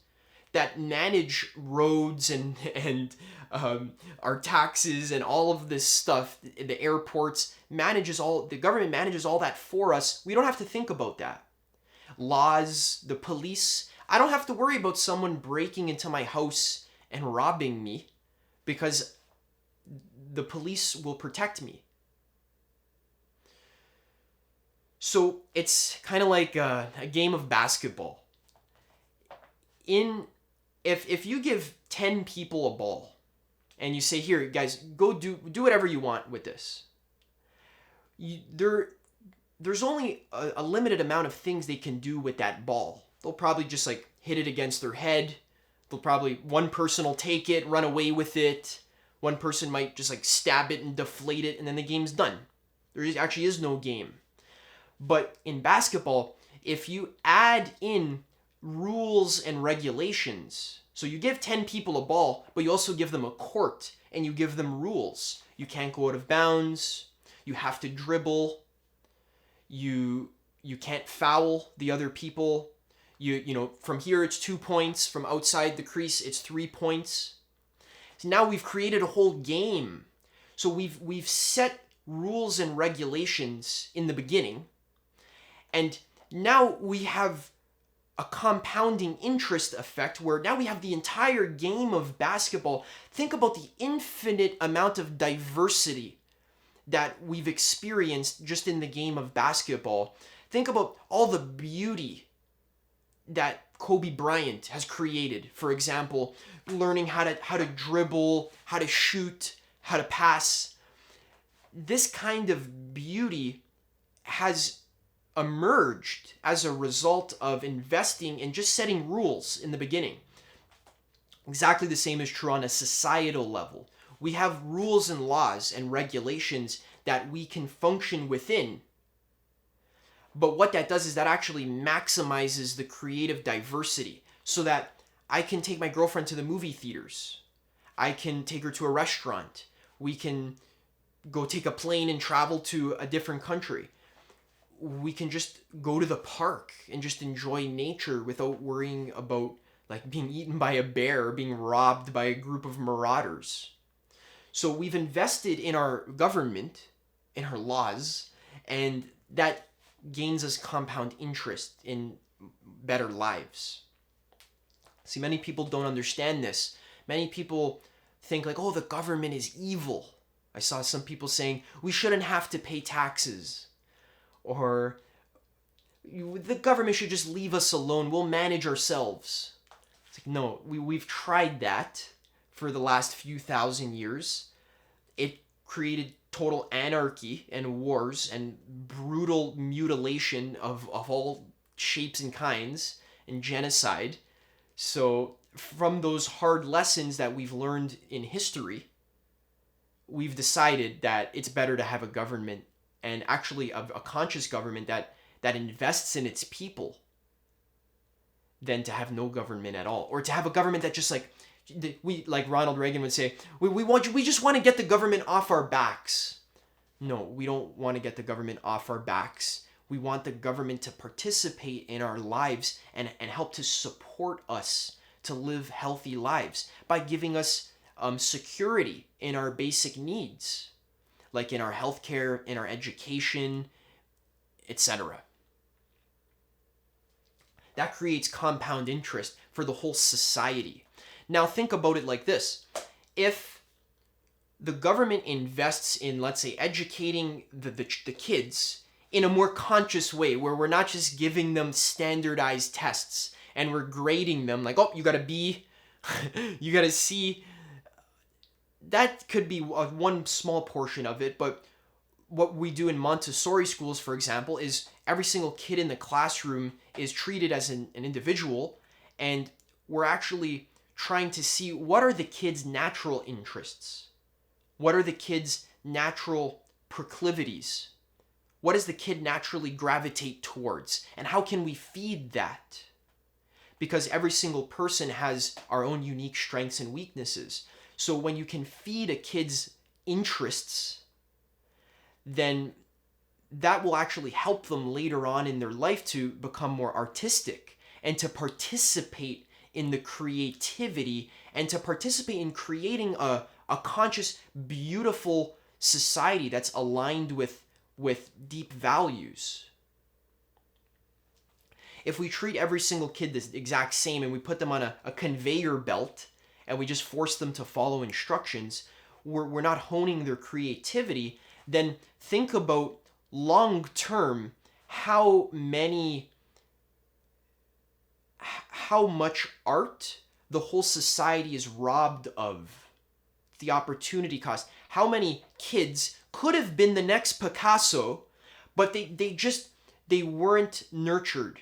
that manage roads and our taxes and all of this stuff, the airports, the government manages all that for us, we don't have to think about that. Laws, the police, I don't have to worry about someone breaking into my house and robbing me because the police will protect me. So it's kind of like a game of basketball. If you give 10 people a ball and you say, here, guys, go do whatever you want with this, there's only a limited amount of things they can do with that ball. They'll probably just like hit it against their head. One person will take it, run away with it. One person might just like stab it and deflate it, and then the game's done. There actually is no game. But in basketball, if you add in rules and regulations, so you give 10 people a ball, but you also give them a court and you give them rules. You can't go out of bounds. You have to dribble. You can't foul the other people. You know, from here it's 2 points. From outside the crease, it's 3 points. So now we've created a whole game. So we've set rules and regulations in the beginning. And now we have a compounding interest effect where now we have the entire game of basketball. Think about the infinite amount of diversity that we've experienced just in the game of basketball. Think about all the beauty that Kobe Bryant has created. For example, learning how to dribble, how to shoot, how to pass. This kind of beauty has emerged as a result of investing in just setting rules in the beginning. Exactly the same is true on a societal level. We have rules and laws and regulations that we can function within. But what that does is that actually maximizes the creative diversity so that I can take my girlfriend to the movie theaters. I can take her to a restaurant. We can go take a plane and travel to a different country. We can just go to the park and just enjoy nature without worrying about like being eaten by a bear or being robbed by a group of marauders. So we've invested in our government, in our laws, and that gains us compound interest in better lives. See, many people don't understand this. Many people think like, oh, the government is evil. I saw some people saying we shouldn't have to pay taxes. or the government should just leave us alone, we'll manage ourselves. It's like, no, we've tried that for the last few thousand years. It created total anarchy and wars and brutal mutilation of all shapes and kinds and genocide. So from those hard lessons that we've learned in history, we've decided that it's better to have a government, and actually a conscious government that invests in its people, than to have no government at all, or to have a government that just like Ronald Reagan would say, we just want to get the government off our backs. No, we don't want to get the government off our backs. We want the government to participate in our lives and help to support us to live healthy lives by giving us security in our basic needs, like in our healthcare, in our education, etc. That creates compound interest for the whole society. Now think about it like this. If the government invests in, let's say, educating the kids in a more conscious way, where we're not just giving them standardized tests and we're grading them like, oh, you got a B, you got a C, that could be one small portion of it. But what we do in Montessori schools, for example, is every single kid in the classroom is treated as an individual, and we're actually trying to see what are the kids' natural interests. What are the kids' natural proclivities? What does the kid naturally gravitate towards? And how can we feed that? Because every single person has our own unique strengths and weaknesses. So when you can feed a kid's interests, then that will actually help them later on in their life to become more artistic and to participate in the creativity and to participate in creating a conscious, beautiful society that's aligned with deep values. If we treat every single kid the exact same and we put them on a conveyor belt and we just force them to follow instructions, we're not honing their creativity. Then think about long term how much art the whole society is robbed of. The opportunity cost. How many kids could have been the next Picasso, but they weren't nurtured.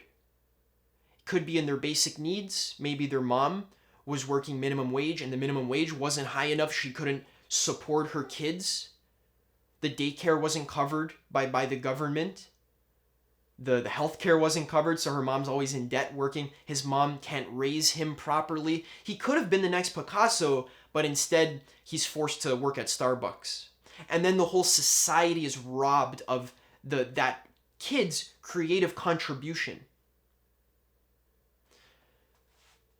Could be in their basic needs. Maybe their mom was working minimum wage and the minimum wage wasn't high enough. She couldn't support her kids. The daycare wasn't covered by the government. The healthcare wasn't covered, so her mom's always in debt working. His mom can't raise him properly. He could have been the next Picasso, but instead he's forced to work at Starbucks. And then the whole society is robbed of that kid's creative contribution.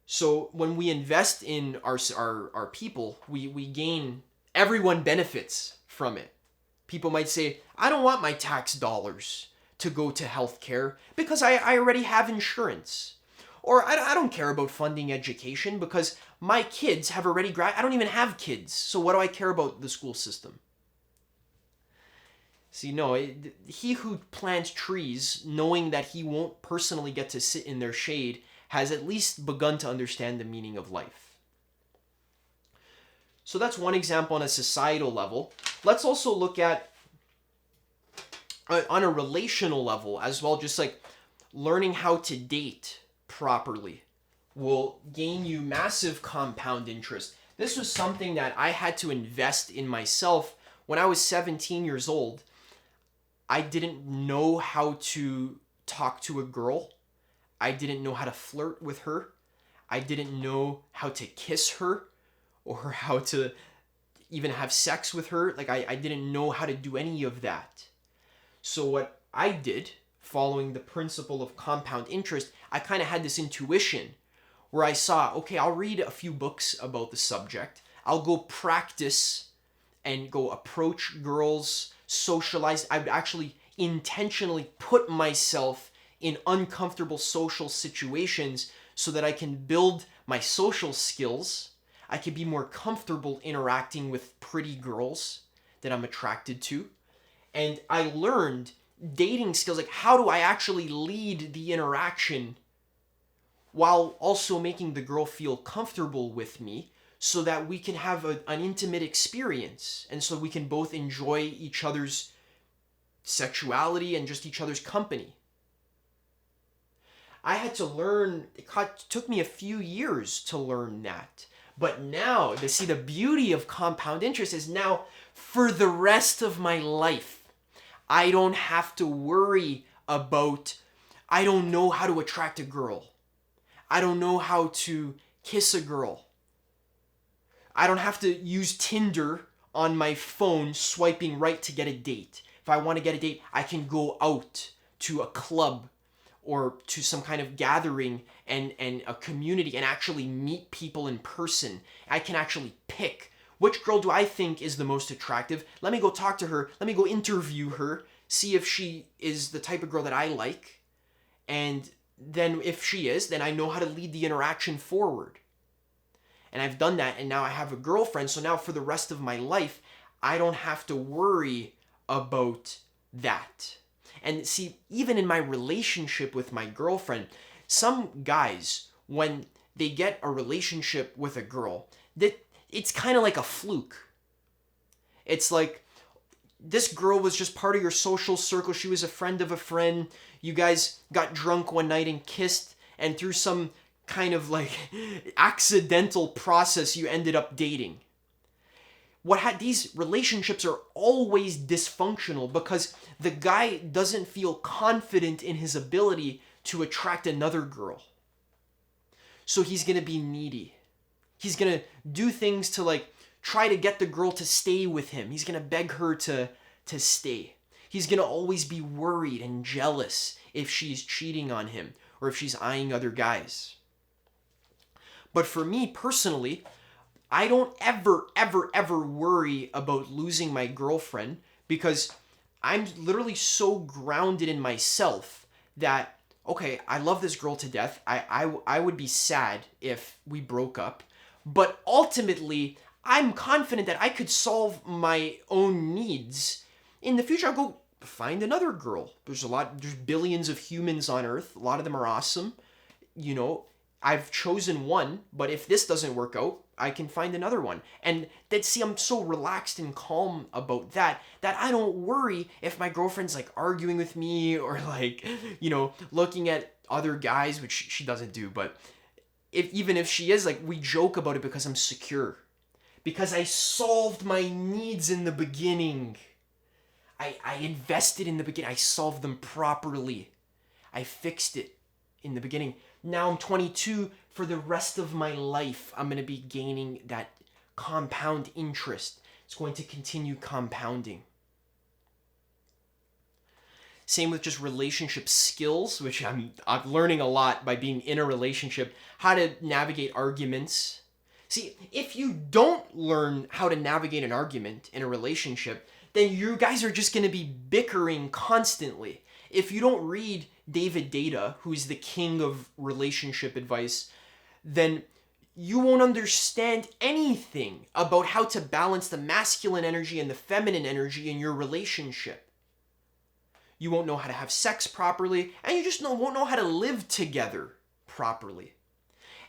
So when we invest in our people, we gain, everyone benefits from it. People might say, I don't want my tax dollars to go to healthcare because I already have insurance. Or I don't care about funding education because my kids have already I don't even have kids, so what do I care about the school system? See, no, he who plants trees knowing that he won't personally get to sit in their shade has at least begun to understand the meaning of life. So that's one example on a societal level. Let's also look at on a relational level as well, just like learning how to date properly will gain you massive compound interest. This was something that I had to invest in myself when I was 17 years old. I didn't know how to talk to a girl. I didn't know how to flirt with her. I didn't know how to kiss her or how to even have sex with her. Like I didn't know how to do any of that. So what I did, following the principle of compound interest, I kind of had this intuition where I saw, okay, I'll read a few books about the subject. I'll go practice and go approach girls, socialize. I would actually intentionally put myself in uncomfortable social situations so that I can build my social skills. I can be more comfortable interacting with pretty girls that I'm attracted to. And I learned dating skills, like how do I actually lead the interaction while also making the girl feel comfortable with me so that we can have an intimate experience and so we can both enjoy each other's sexuality and just each other's company. I had to learn, took me a few years to learn that. But now, to see the beauty of compound interest is now for the rest of my life, I don't have to worry about, I don't know how to attract a girl. I don't know how to kiss a girl. I don't have to use Tinder on my phone swiping right to get a date. If I want to get a date, I can go out to a club or to some kind of gathering and a community and actually meet people in person. I can actually pick which girl do I think is the most attractive. Let me go talk to her. Let me go interview her. See if she is the type of girl that I like. And then if she is, then I know how to lead the interaction forward. And I've done that, and now I have a girlfriend. So now for the rest of my life, I don't have to worry about that. And see, even in my relationship with my girlfriend, some guys, when they get a relationship with a girl, that it's kind of like a fluke. It's like, this girl was just part of your social circle. She was a friend of a friend. You guys got drunk one night and kissed, and through some kind of like accidental process, you ended up dating. These relationships are always dysfunctional because the guy doesn't feel confident in his ability to attract another girl. So he's going to be needy. He's going to do things to like try to get the girl to stay with him. He's going to beg her to stay. He's going to always be worried and jealous if she's cheating on him or if she's eyeing other guys. But for me personally, I don't ever worry about losing my girlfriend because I'm literally so grounded in myself that, okay, I love this girl to death. I would be sad if we broke up. But ultimately, I'm confident that I could solve my own needs. In the future, I'll go find another girl. There's billions of humans on Earth. A lot of them are awesome. You know, I've chosen one, but if this doesn't work out, I can find another one. And I'm so relaxed and calm about that I don't worry if my girlfriend's like arguing with me or like, looking at other guys, which she doesn't do, but even if she is, like, we joke about it because I'm secure. Because I solved my needs in the beginning. I invested in the beginning. I solved them properly. I fixed it in the beginning. Now I'm 22. For the rest of my life, I'm going to be gaining that compound interest. It's going to continue compounding. Same with just relationship skills, which I'm learning a lot by being in a relationship. How to navigate arguments. See, if you don't learn how to navigate an argument in a relationship, then you guys are just going to be bickering constantly. If you don't read David Data, who's the king of relationship advice, then you won't understand anything about how to balance the masculine energy and the feminine energy in your relationship. You won't know how to have sex properly, and you just won't know how to live together properly.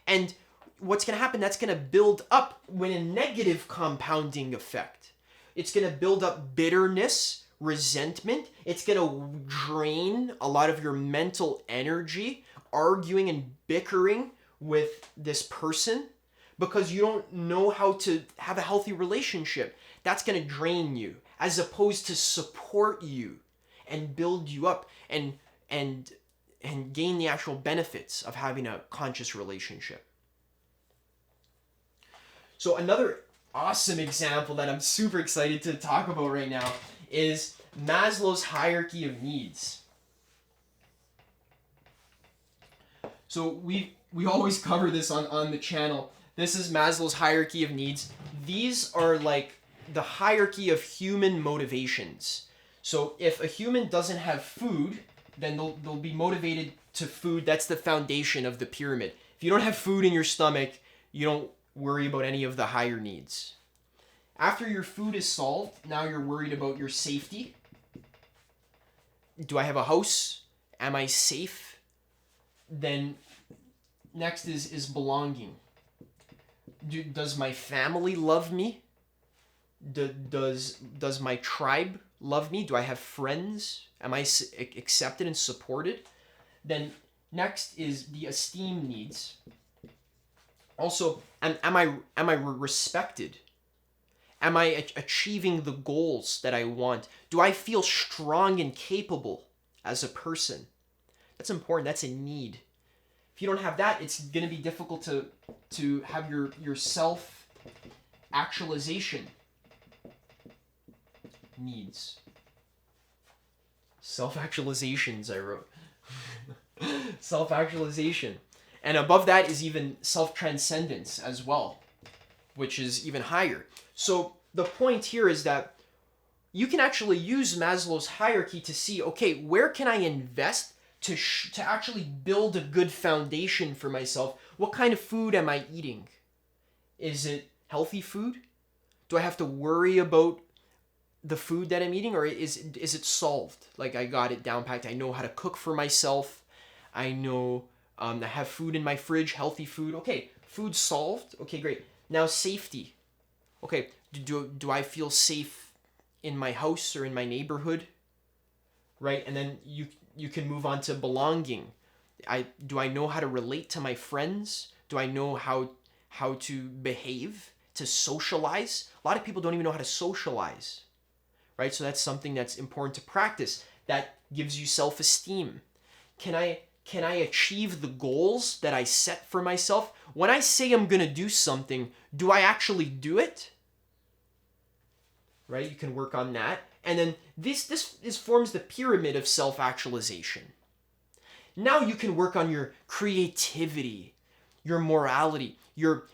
And what's going to happen, that's going to build up when a negative compounding effect. It's going to build up bitterness, resentment. It's going to drain a lot of your mental energy, arguing and bickering with this person because you don't know how to have a healthy relationship. That's going to drain you as opposed to support you and build you up and gain the actual benefits of having a conscious relationship. So another awesome example that I'm super excited to talk about right now is Maslow's hierarchy of needs. So we always cover this on the channel. This is Maslow's hierarchy of needs. These are like the hierarchy of human motivations. So if a human doesn't have food, then they'll be motivated to food. That's the foundation of the pyramid. If you don't have food in your stomach, you don't worry about any of the higher needs. After your food is solved, now you're worried about your safety. do I have a house? Am I safe? Then next is belonging. Does my family love me? Does my tribe love me? Do I have friends? Am I accepted and supported? Then next is the esteem needs. Also, am I respected? Am I achieving the goals that I want? Do I feel strong and capable as a person? That's important. That's a need. If you don't have that, it's going to be difficult to have your self actualization needs. Self actualizations, I wrote. Self actualization. And above that is even self transcendence as well, which is even higher. So the point here is that you can actually use Maslow's hierarchy to see, okay, where can I invest to actually build a good foundation for myself? What kind of food am I eating? Is it healthy food? Do I have to worry about the food that I'm eating, or is it solved? Like, I got it down packed. I know how to cook for myself. I know I have food in my fridge, healthy food. Okay, food solved. Okay, great. Now safety. Okay, do I feel safe in my house or in my neighborhood? Right, and then you can move on to belonging. Do I know how to relate to my friends? Do I know how to behave, to socialize? A lot of people don't even know how to socialize. Right? So that's something that's important to practice. That gives you self-esteem. Can I achieve the goals that I set for myself? When I say I'm going to do something, do I actually do it? Right? You can work on that. And then this forms the pyramid of self-actualization. Now you can work on your creativity, your morality, your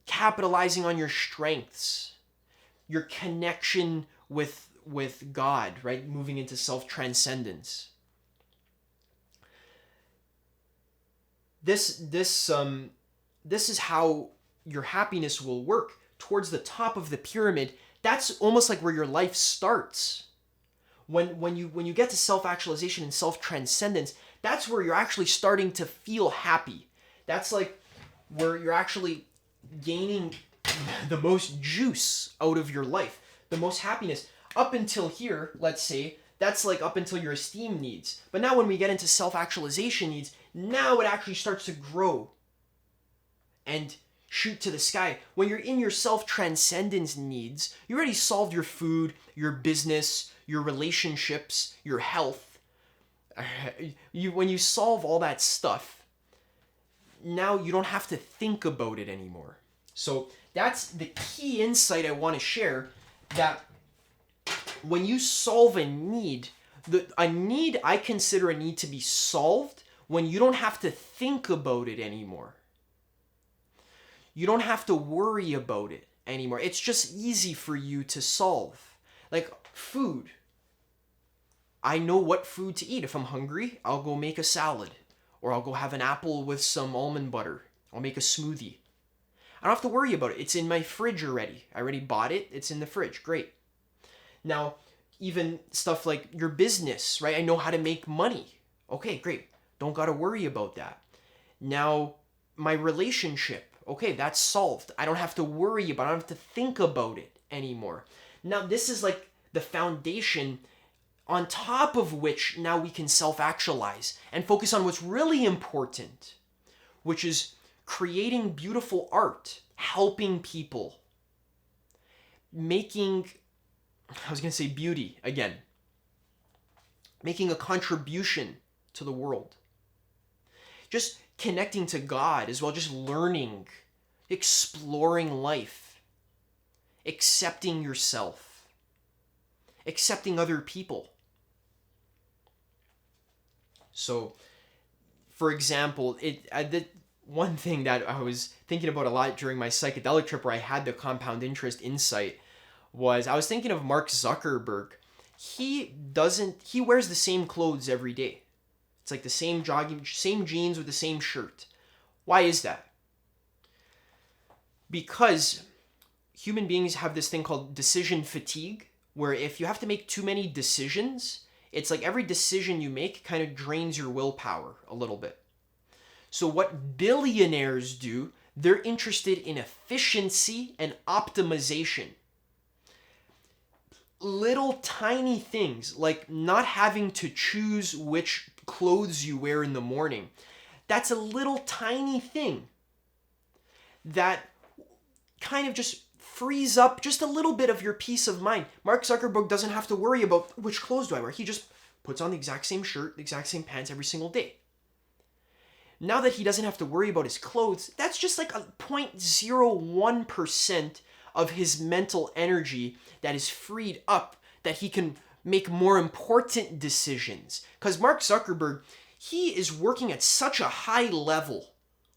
capitalizing on your strengths, your connection with God, right? Moving into self-transcendence. This is how your happiness will work. Towards the top of the pyramid, that's almost like where your life starts. When you get to self-actualization and self-transcendence, that's where you're actually starting to feel happy. That's like where you're actually gaining the most juice out of your life, the most happiness. Up until here, let's say, that's like up until your esteem needs. But now when we get into self-actualization needs, now it actually starts to grow and shoot to the sky. When you're in your self-transcendence needs, you already solved your food, your business, your relationships, your health. When you solve all that stuff, now you don't have to think about it anymore. So that's the key insight I want to share, that when you solve a need, I consider a need to be solved when you don't have to think about it anymore. You don't have to worry about it anymore. It's just easy for you to solve. Like food. I know what food to eat. If I'm hungry, I'll go make a salad. Or I'll go have an apple with some almond butter. I'll make a smoothie. I don't have to worry about it. It's in my fridge already. I already bought it. It's in the fridge. Great. Now, even stuff like your business, right? I know how to make money. Okay, great. Don't got to worry about that. Now, my relationship. Okay, that's solved. I don't have to worry about it. I don't have to think about it anymore. Now, this is like the foundation on top of which now we can self-actualize and focus on what's really important, which is creating beautiful art, helping people, making, I was going to say beauty again, making a contribution to the world. Just connecting to God as well, just learning, exploring life, accepting yourself, accepting other people. So, for example, the one thing that I was thinking about a lot during my psychedelic trip where I had the compound interest insight was I was thinking of Mark Zuckerberg. He wears the same clothes every day. It's like the same same jeans with the same shirt. Why is that? Because human beings have this thing called decision fatigue, where if you have to make too many decisions, It's like every decision you make kind of drains your willpower a little bit. So what billionaires do, they're interested in efficiency and optimization. Little tiny things like not having to choose which clothes you wear in the morning. That's a little tiny thing that kind of just frees up just a little bit of your peace of mind. Mark Zuckerberg doesn't have to worry about which clothes do I wear. He just puts on the exact same shirt, the exact same pants every single day. Now that he doesn't have to worry about his clothes, that's just like a 0.01% of his mental energy that is freed up, that he can make more important decisions. Because Mark Zuckerberg, he is working at such a high level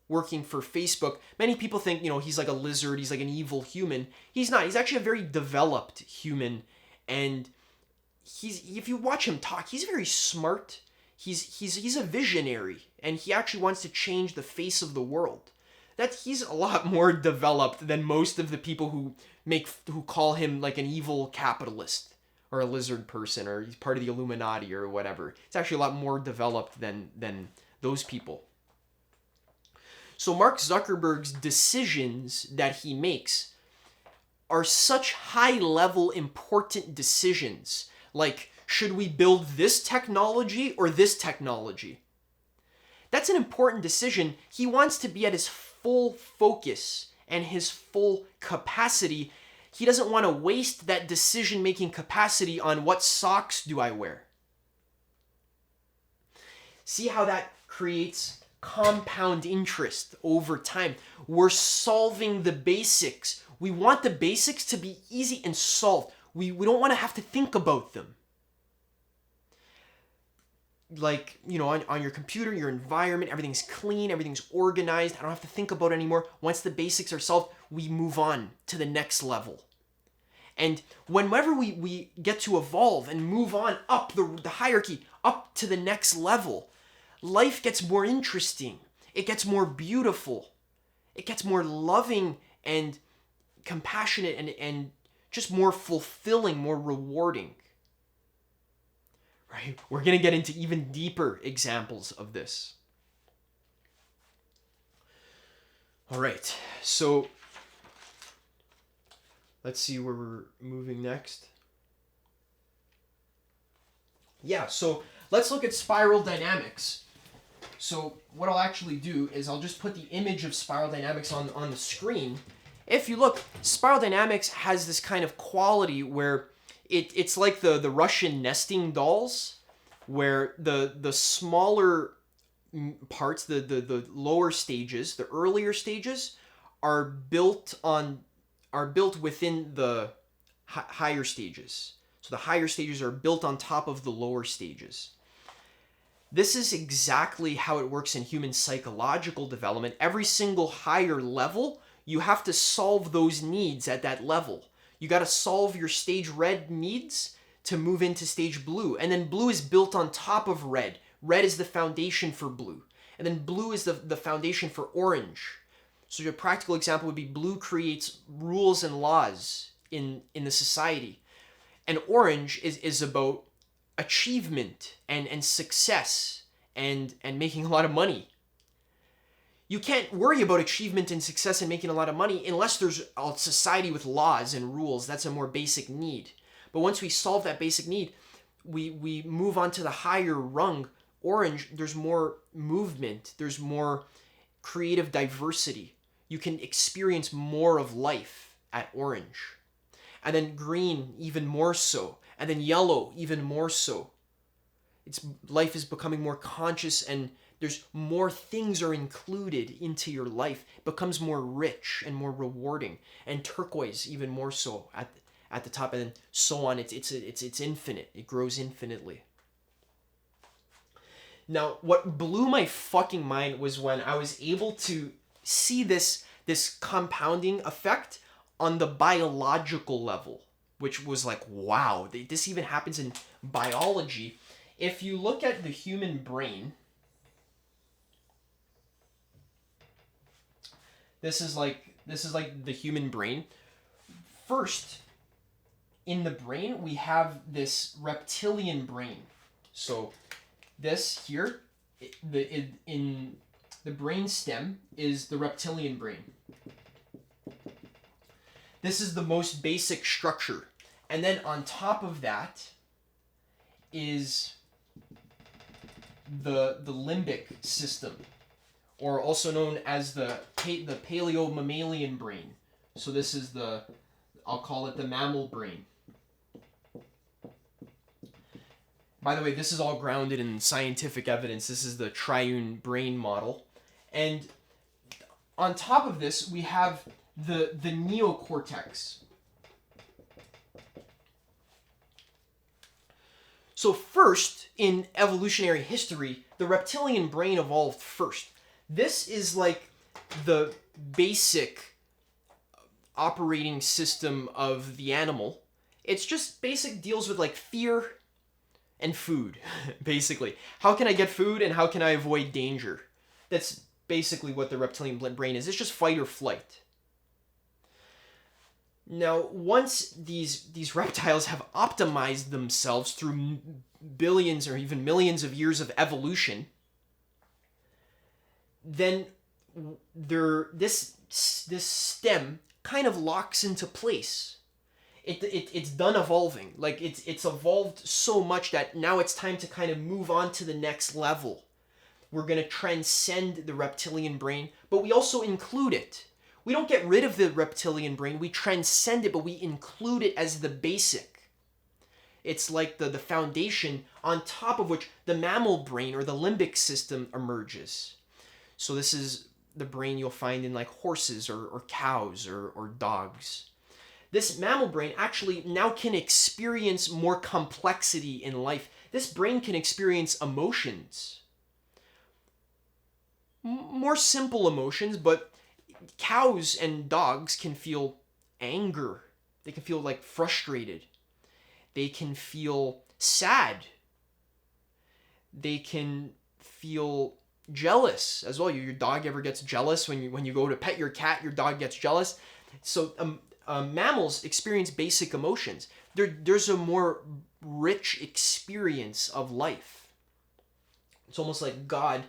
working for Facebook. Many people think, he's like a lizard, he's like an evil human. He's not. He's actually a very developed human. And if you watch him talk, he's very smart. He's a visionary, and he actually wants to change the face of the world. He's a lot more developed than most of the people who call him like an evil capitalist or a lizard person or he's part of the Illuminati or whatever. It's actually a lot more developed than those people. So Mark Zuckerberg's decisions that he makes are such high-level important decisions, like should we build this technology or this technology? That's an important decision. He wants to be at his full focus and his full capacity. He doesn't want to waste that decision-making capacity on what socks do I wear. See how that creates compound interest over time. We're solving the basics. We want the basics to be easy and solved. We don't want to have to think about them. Like, on your computer, your environment, everything's clean, everything's organized. I don't have to think about it anymore. Once the basics are solved, we move on to the next level. And whenever we get to evolve and move on up the hierarchy, up to the next level, life gets more interesting. It gets more beautiful. It gets more loving and compassionate and just more fulfilling, more rewarding. Right? We're going to get into even deeper examples of this. All right. So let's see where we're moving next. Yeah, so let's look at spiral dynamics. So what I'll actually do is I'll just put the image of spiral dynamics on the screen. If you look, spiral dynamics has this kind of quality where it's like the Russian nesting dolls, where the smaller parts, the lower stages, the earlier stages, are built within the higher stages. So the higher stages are built on top of the lower stages. This is exactly how it works in human psychological development. Every single higher level, you have to solve those needs at that level. You got to solve your stage red needs to move into stage blue. And then blue is built on top of red. Red is the foundation for blue. And then blue is the foundation for orange. So your practical example would be blue creates rules and laws in the society. And orange is about achievement and success and making a lot of money. You can't worry about achievement and success and making a lot of money unless there's a society with laws and rules. That's a more basic need. But once we solve that basic need, we move on to the higher rung. Orange, there's more movement. There's more creative diversity. You can experience more of life at orange. And then green, even more so. And then yellow, even more so. Life is becoming more conscious and there's more things are included into your life. It becomes more rich and more rewarding. And turquoise, even more so at the top, and then so on. It's infinite. It grows infinitely. Now, what blew my fucking mind was when I was able to see this compounding effect on the biological level, which was like, wow, this even happens in biology. If you look at the human brain, this is like the human brain. First, in the brain, we have this reptilian brain. So this here, in the brain stem is the reptilian brain. This is the most basic structure. And then on top of that is the limbic system, or also known as the paleo-mammalian brain. So this is I'll call it the mammal brain. By the way, this is all grounded in scientific evidence. This is the triune brain model. And on top of this, we have the neocortex. So first, in evolutionary history, the reptilian brain evolved first. This is like the basic operating system of the animal. It's just basic deals with like fear and food, basically. How can I get food and how can I avoid danger? That's basically what the reptilian brain is. It's just fight or flight. Now, once these reptiles have optimized themselves through billions or even millions of years of evolution, then this stem kind of locks into place. It's done evolving. Like it's evolved so much that now it's time to kind of move on to the next level. We're going to transcend the reptilian brain, but we also include it. We don't get rid of the reptilian brain, we transcend it, but we include it as the basic. It's like the foundation on top of which the mammal brain or the limbic system emerges. So this is the brain you'll find in like horses or cows or dogs. This mammal brain actually now can experience more complexity in life. This brain can experience emotions. More simple emotions, but cows and dogs can feel anger. They can feel like frustrated. They can feel sad. They can feel jealous as well. Your dog ever gets jealous when you go to pet your cat, your dog gets jealous. So mammals experience basic emotions. There's a more rich experience of life. It's almost like God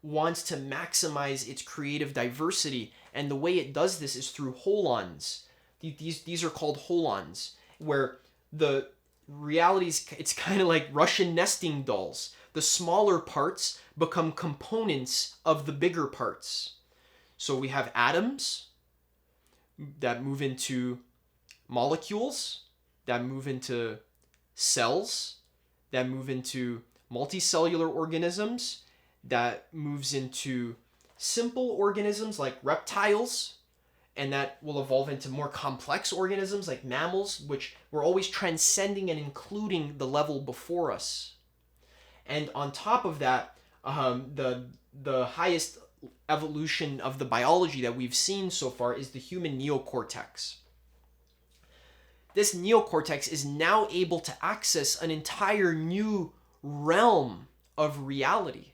wants to maximize its creative diversity, and the way it does this is through holons. These are called holons, where the realities, it's kind of like Russian nesting dolls. The smaller parts become components of the bigger parts. So we have atoms that move into molecules, that move into cells, that move into multicellular organisms, that moves into simple organisms like reptiles, and that will evolve into more complex organisms like mammals, which we're always transcending and including the level before us. And on top of that, the highest evolution of the biology that we've seen so far is the human neocortex. This neocortex is now able to access an entire new realm of reality.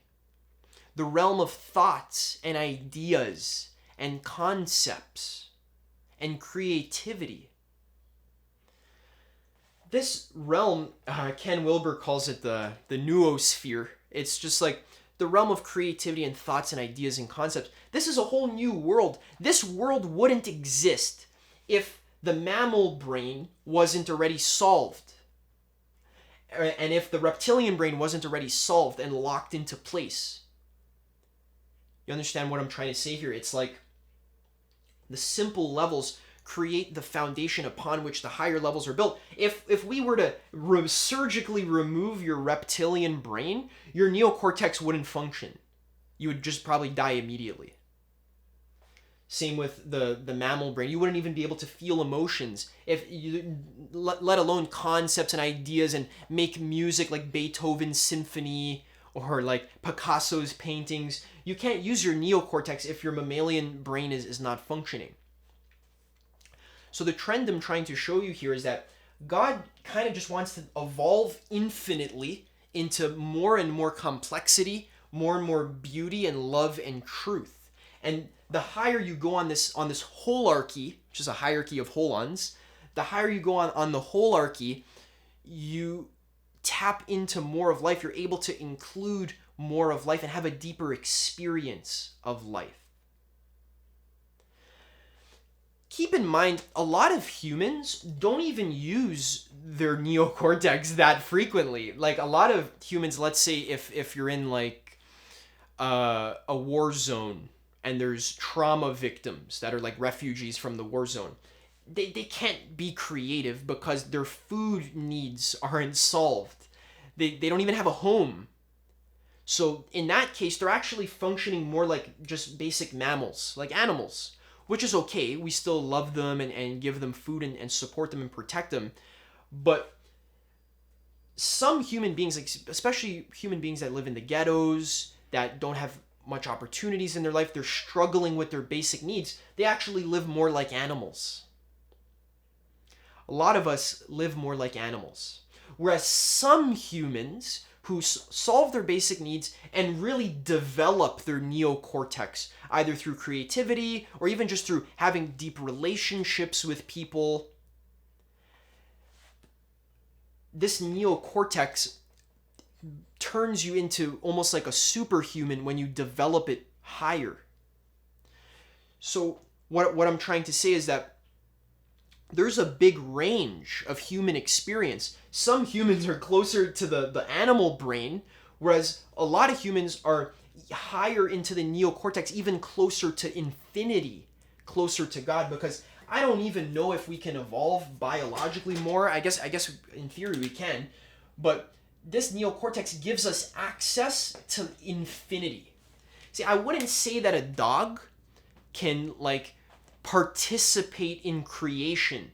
The realm of thoughts and ideas and concepts and creativity. This realm, Ken Wilber calls it the noosphere. It's just like the realm of creativity and thoughts and ideas and concepts. This is a whole new world. This world wouldn't exist if the mammal brain wasn't already solved. And if the reptilian brain wasn't already solved and locked into place. You understand what I'm trying to say here? It's like the simple levels create the foundation upon which the higher levels are built. If we were to surgically remove your reptilian brain, your neocortex wouldn't function. You would just probably die immediately. Same with the mammal brain. You wouldn't even be able to feel emotions, let alone concepts and ideas, and make music like Beethoven's symphony or like Picasso's paintings. You can't use your neocortex if your mammalian brain is not functioning. So the trend I'm trying to show you here is that God kind of just wants to evolve infinitely into more and more complexity, more and more beauty and love and truth. And the higher you go on this holarchy, which is a hierarchy of holons, the higher you go on the holarchy, you tap into more of life. You're able to include more of life and have a deeper experience of life. Keep in mind, a lot of humans don't even use their neocortex that frequently. Like a lot of humans, let's say if you're in like a war zone and there's trauma victims that are like refugees from the war zone, they can't be creative because their food needs aren't solved. They don't even have a home. So in that case, they're actually functioning more like just basic mammals, like animals, which is okay. We still love them and give them food and support them and protect them. But some human beings, like especially human beings that live in the ghettos, that don't have much opportunities in their life, they're struggling with their basic needs, they actually live more like animals. A lot of us live more like animals. Whereas some humans who solve their basic needs and really develop their neocortex, either through creativity or even just through having deep relationships with people, this neocortex turns you into almost like a superhuman when you develop it higher. So what I'm trying to say is that there's a big range of human experience. Some humans are closer to the animal brain, whereas a lot of humans are higher into the neocortex, even closer to infinity, closer to God, because I don't even know if we can evolve biologically more. I guess in theory we can, but this neocortex gives us access to infinity. See, I wouldn't say that a dog can like participate in creation.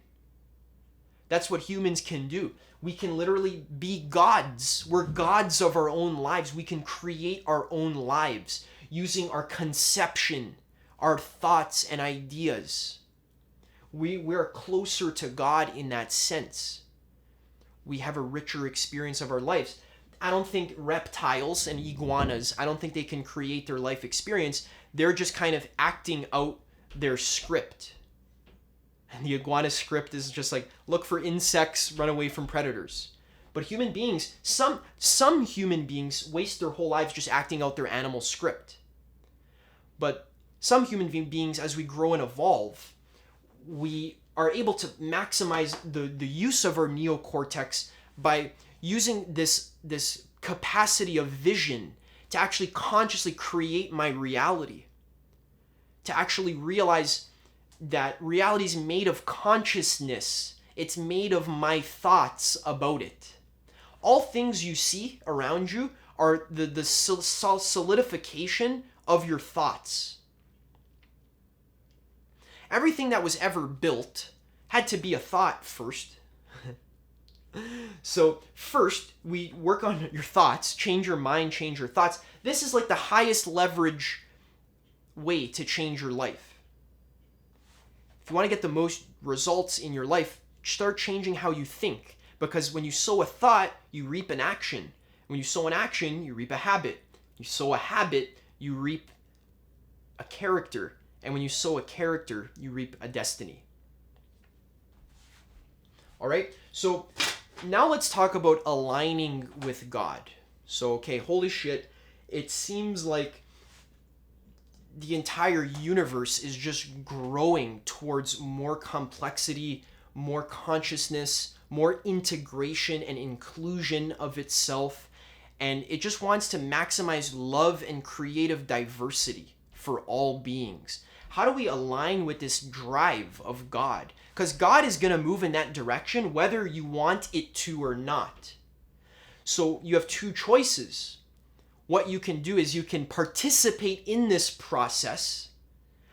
That's what humans can do. We can literally be gods. We're gods of our own lives. We can create our own lives using our conception, our thoughts and ideas. We're closer to God in that sense. We have a richer experience of our lives. I don't think reptiles and iguanas, I don't think they can create their life experience. They're just kind of acting out their script. And the iguana script is just like, look for insects, run away from predators. But human beings, some human beings waste their whole lives just acting out their animal script. But some human beings, as we grow and evolve, we are able to maximize the use of our neocortex by using this capacity of vision to actually consciously create my reality. To actually realize that reality is made of consciousness. It's made of my thoughts about it. All things you see around you are the solidification of your thoughts. Everything that was ever built had to be a thought first. So first, we work on your thoughts, change your mind, change your thoughts. This is like the highest leverage way to change your life. If you want to get the most results in your life, start changing how you think. Because when you sow a thought, you reap an action. When you sow an action, you reap a habit. You sow a habit, you reap a character. And when you sow a character, you reap a destiny. All right? So now let's talk about aligning with God. So, okay, holy shit, it seems like the entire universe is just growing towards more complexity, more consciousness, more integration and inclusion of itself. And it just wants to maximize love and creative diversity for all beings. How do we align with this drive of God? Because God is going to move in that direction whether you want it to or not. So you have two choices. What you can do is you can participate in this process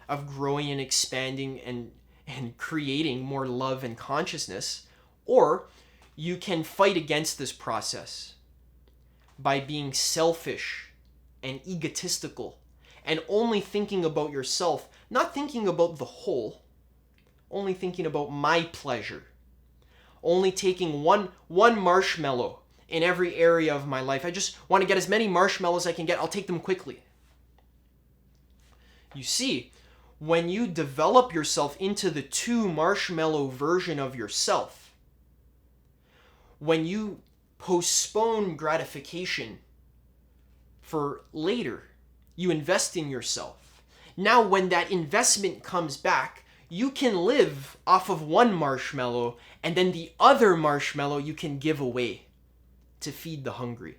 of growing and expanding and creating more love and consciousness, or you can fight against this process by being selfish and egotistical and only thinking about yourself, not thinking about the whole, only thinking about my pleasure, only taking one marshmallow in every area of my life. I just want to get as many marshmallows as I can get. I'll take them quickly. You see, when you develop yourself into the 2 marshmallow version of yourself, when you postpone gratification for later. You invest in yourself. Now, when that investment comes back, you can live off of one marshmallow, and then the other marshmallow you can give away to feed the hungry.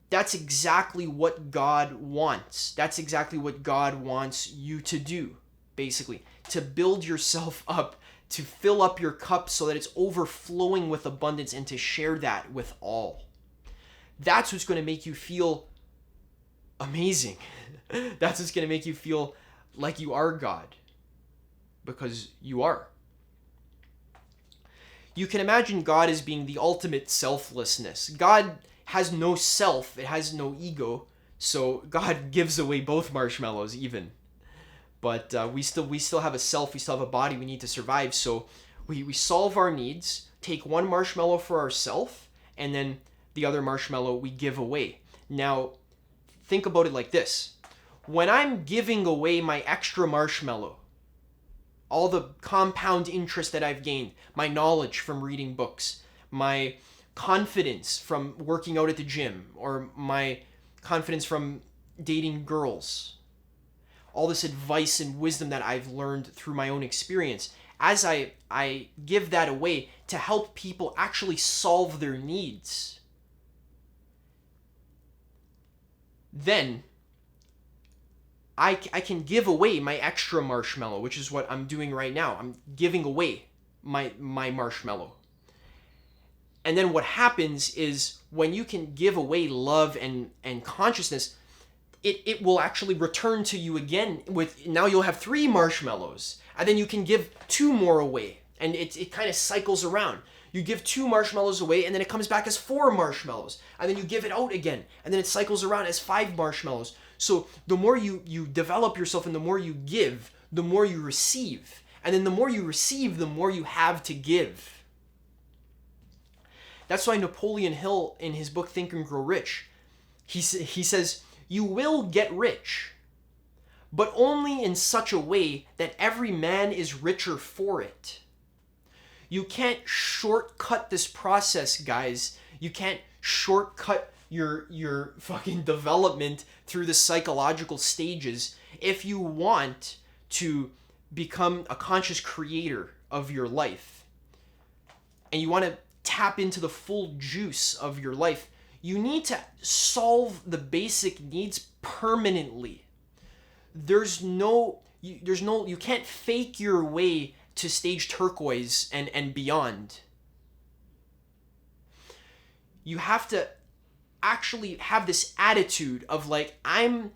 That's exactly what God wants. That's exactly what God wants you to do, basically. To build yourself up, to fill up your cup so that it's overflowing with abundance, and to share that with all. That's what's going to make you feel amazing. That's what's going to make you feel like you are God. Because you are. You can imagine God as being the ultimate selflessness. God has no self, it has no ego, so God gives away both marshmallows even. But we still have a self, we still have a body, we need to survive, so we solve our needs, take one marshmallow for ourselves, and then the other marshmallow we give away. Now, think about it like this. When I'm giving away my extra marshmallow, all the compound interest that I've gained, my knowledge from reading books, my confidence from working out at the gym, or my confidence from dating girls, all this advice and wisdom that I've learned through my own experience, as I give that away to help people actually solve their needs, then I can give away my extra marshmallow, which is what I'm doing right now. I'm giving away my marshmallow. And then what happens is when you can give away love and consciousness, it will actually return to you again. Now you'll have 3 marshmallows, and then you can give 2 more away, and it kind of cycles around. You give 2 marshmallows away, and then it comes back as 4 marshmallows, and then you give it out again, and then it cycles around as 5 marshmallows. So the more you develop yourself and the more you give, the more you receive. And then the more you receive, the more you have to give. That's why Napoleon Hill, in his book Think and Grow Rich, he says, you will get rich, but only in such a way that every man is richer for it. You can't shortcut this process, guys. You can't shortcut your fucking development through the psychological stages if you want to become a conscious creator of your life. And you want to tap into the full juice of your life, you need to solve the basic needs permanently. You can't fake your way to stage turquoise and beyond. You have to actually have this attitude of like, I'm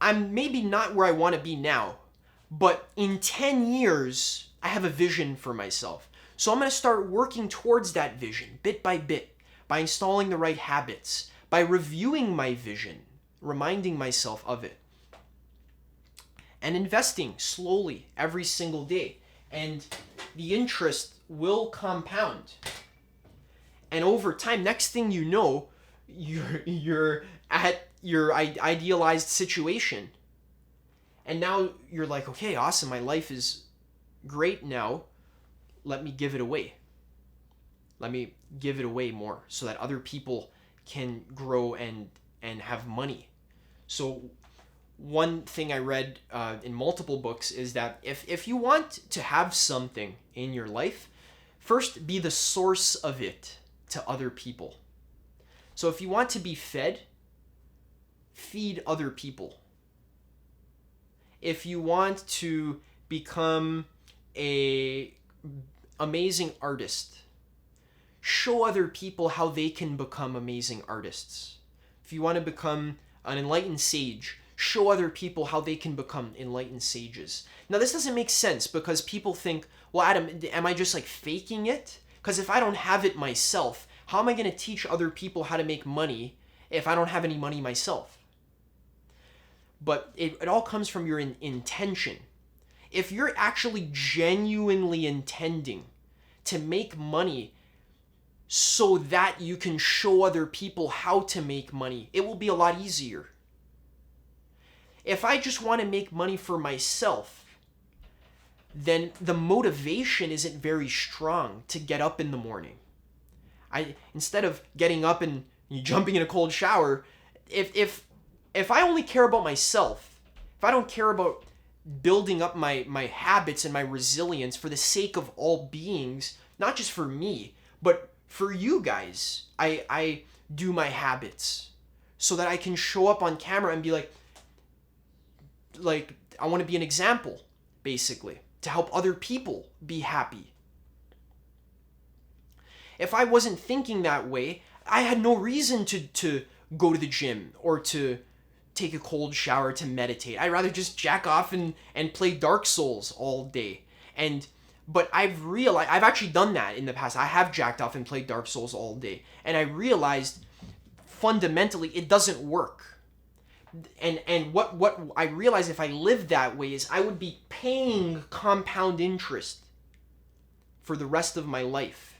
maybe not where I want to be now, but in 10 years, I have a vision for myself. So I'm going to start working towards that vision bit by bit, by installing the right habits, by reviewing my vision, reminding myself of it, and investing slowly every single day. And the interest will compound. And over time, next thing you know, you're at your idealized situation. And now you're like, okay, awesome, my life is great now. Let me give it away. Let me give it away more so that other people can grow and have money. So one thing I read in multiple books is that if you want to have something in your life, first be the source of it to other people. So if you want to be fed, feed other people. If you want to become a amazing artist, show other people how they can become amazing artists. If you want to become an enlightened sage, show other people how they can become enlightened sages. Now this doesn't make sense because people think, well, Adam, am I just like faking it? Because if I don't have it myself, how am I going to teach other people how to make money if I don't have any money myself? But it all comes from your intention. If you're actually genuinely intending to make money so that you can show other people how to make money, it will be a lot easier. If I just want to make money for myself, then the motivation isn't very strong to get up in the morning. Instead of getting up and jumping in a cold shower, if I only care about myself, if I don't care about building up my habits and my resilience for the sake of all beings, not just for me, but for you guys, I do my habits so that I can show up on camera and be like I want to be an example, basically, to help other people be happy. If I wasn't thinking that way, I had no reason to go to the gym or to take a cold shower to meditate. I'd rather just jack off and play Dark Souls all day. But I've realized, I've actually done that in the past. I have jacked off and played Dark Souls all day. And I realized fundamentally it doesn't work. And what I realized if I lived that way is I would be paying compound interest for the rest of my life.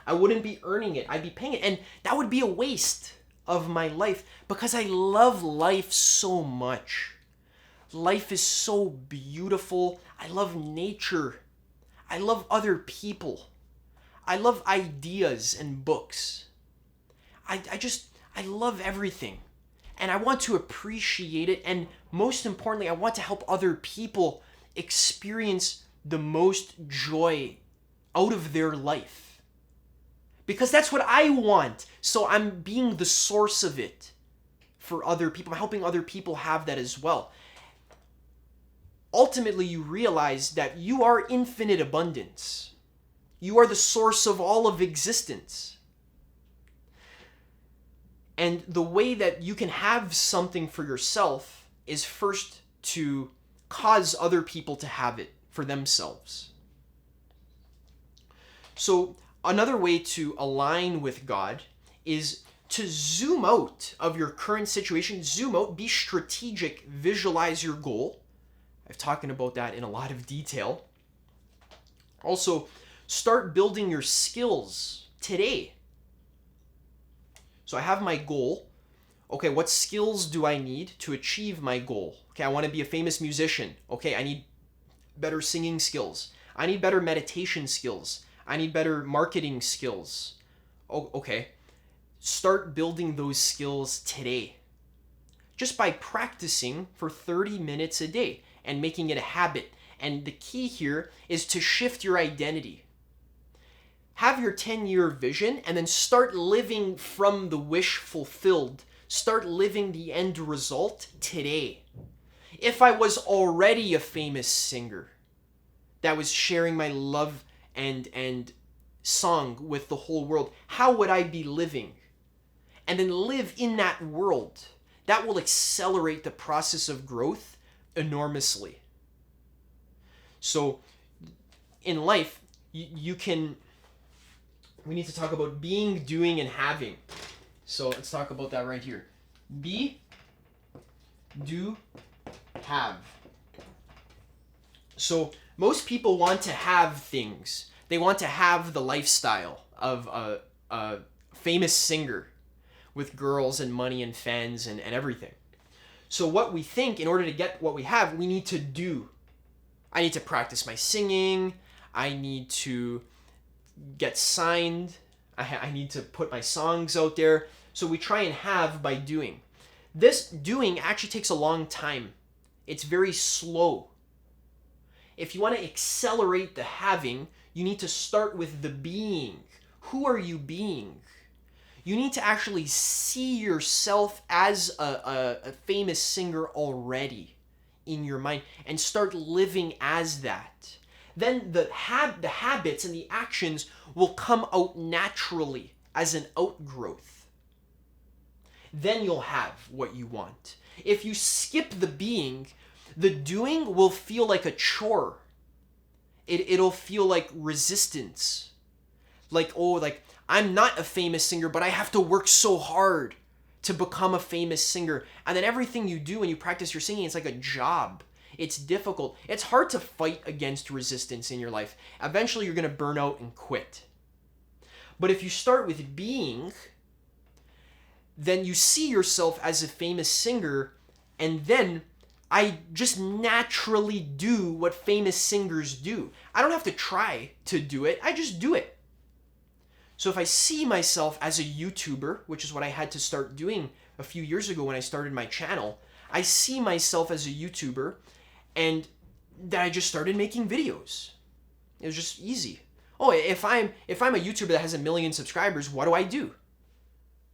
I wouldn't be earning it. I'd be paying it. And that would be a waste of my life because I love life so much. Life is so beautiful. I love nature. I love other people. I love ideas and books. I love everything. And I want to appreciate it. And most importantly, I want to help other people experience the most joy out of their life. Because that's what I want. So I'm being the source of it for other people. I'm helping other people have that as well. Ultimately, you realize that you are infinite abundance. You are the source of all of existence. And the way that you can have something for yourself is first to cause other people to have it for themselves. So another way to align with God is to zoom out of your current situation. Zoom out, be strategic, visualize your goal. I've talked about that in a lot of detail. Also, start building your skills today. So I have my goal. Okay, what skills do I need to achieve my goal? Okay, I want to be a famous musician. Okay, I need better singing skills. I need better meditation skills. I need better marketing skills. Oh, okay. Start building those skills today. Just by practicing for 30 minutes a day and making it a habit. And the key here is to shift your identity. Have your 10-year vision and then start living from the wish fulfilled. Start living the end result today. If I was already a famous singer that was sharing my love and song with the whole world, how would I be living? And then live in that world. That will accelerate the process of growth enormously. So in life, we need to talk about being, doing, and having. So let's talk about that right here. Be, do, have. So most people want to have things. They want to have the lifestyle of a famous singer with girls and money and fans and everything. So what we think, in order to get what we have, we need to do. I need to practice my singing. I need to get signed. I need to put my songs out there. So we try and have by doing. This doing actually takes a long time. It's very slow. If you want to accelerate the having, you need to start with the being. Who are you being? You need to actually see yourself as a famous singer already in your mind and start living as that. Then the habits and the actions will come out naturally as an outgrowth. Then you'll have what you want. If you skip the being, the doing will feel like a chore. It'll feel like resistance. Like I'm not a famous singer, but I have to work so hard to become a famous singer. And then everything you do when you practice your singing, it's like a job. It's difficult. It's hard to fight against resistance in your life. Eventually, you're going to burn out and quit. But if you start with being, then you see yourself as a famous singer, and then I just naturally do what famous singers do. I don't have to try to do it, I just do it. So if I see myself as a YouTuber, which is what I had to start doing a few years ago when I started my channel, I see myself as a YouTuber, and then I just started making videos. It was just easy. Oh, if I'm a YouTuber that has 1 million subscribers, what do?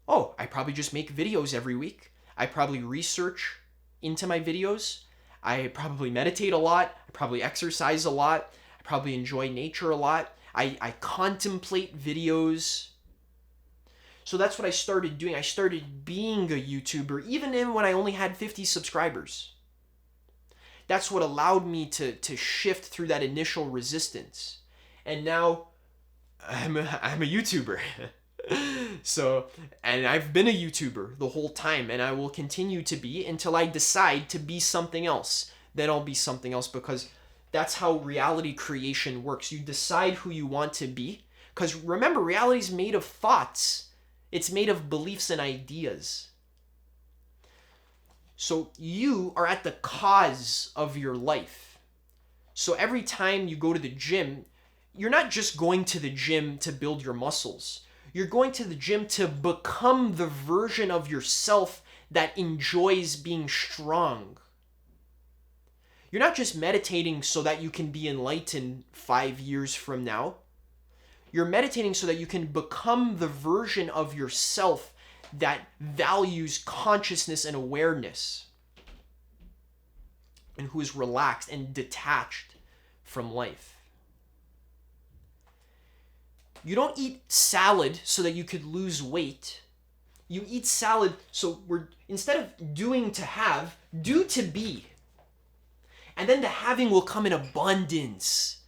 Oh, I probably just make videos every week. I probably research into my videos. I probably meditate a lot. I probably exercise a lot. I probably enjoy nature a lot. I contemplate videos. So that's what I started doing. I started being a YouTuber even when I only had 50 subscribers. That's what allowed me to shift through that initial resistance. And now I'm a YouTuber. So, and I've been a YouTuber the whole time, and I will continue to be until I decide to be something else. Then I'll be something else, because that's how reality creation works. You decide who you want to be, because remember, reality is made of thoughts. It's made of beliefs and ideas. So you are at the cause of your life. So every time you go to the gym, you're not just going to the gym to build your muscles. You're going to the gym to become the version of yourself that enjoys being strong. You're not just meditating so that you can be enlightened 5 years from now. You're meditating so that you can become the version of yourself that values consciousness and awareness, and who is relaxed and detached from life. You don't eat salad so that you could lose weight. You eat salad so instead of doing to have, do to be. And then the having will come in abundance.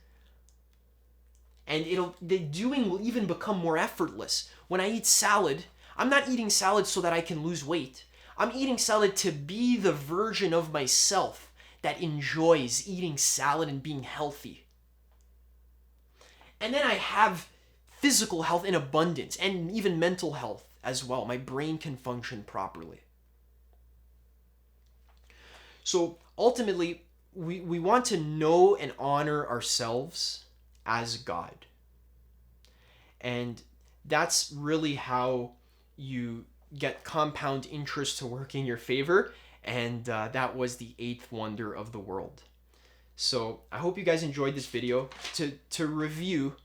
And the doing will even become more effortless. When I eat salad, I'm not eating salad so that I can lose weight. I'm eating salad to be the version of myself that enjoys eating salad and being healthy. And then I have physical health in abundance, and even mental health as well. My brain can function properly. So ultimately, we want to know and honor ourselves as God. And that's really how you get compound interest to work in your favor. And that was the 8th wonder of the world. So I hope you guys enjoyed this video. To review,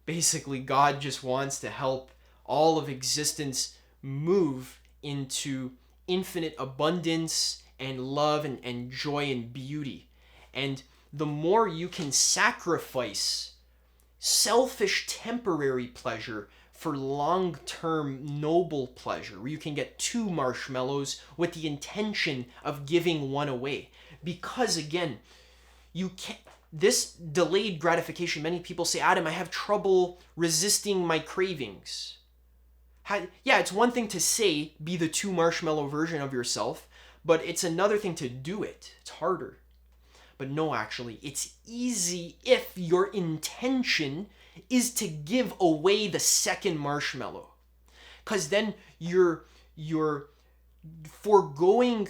basically God just wants to help all of existence move into infinite abundance and love and joy and beauty. And the more you can sacrifice selfish temporary pleasure for long-term noble pleasure, where you can get 2 marshmallows with the intention of giving one away. Because again, you can't, this delayed gratification, many people say, Adam, I have trouble resisting my cravings. Yeah, it's one thing to say, be the 2 marshmallow version of yourself, but it's another thing to do it. It's harder. But no, actually, it's easy if your intention is to give away the 2nd marshmallow. Because then you're foregoing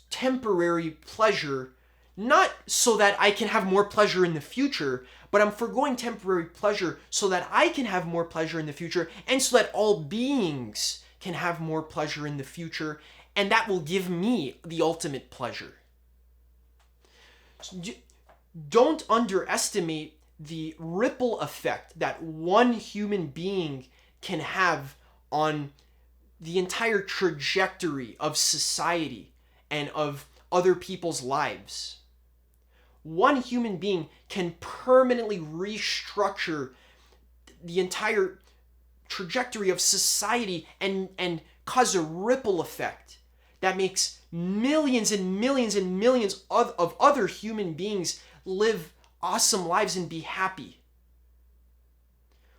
temporary pleasure, not so that I can have more pleasure in the future, but I'm foregoing temporary pleasure so that I can have more pleasure in the future, and so that all beings can have more pleasure in the future, and that will give me the ultimate pleasure. Don't underestimate the ripple effect that one human being can have on the entire trajectory of society and of other people's lives. One human being can permanently restructure the entire trajectory of society and cause a ripple effect that makes millions and millions and millions of other human beings live awesome lives and be happy.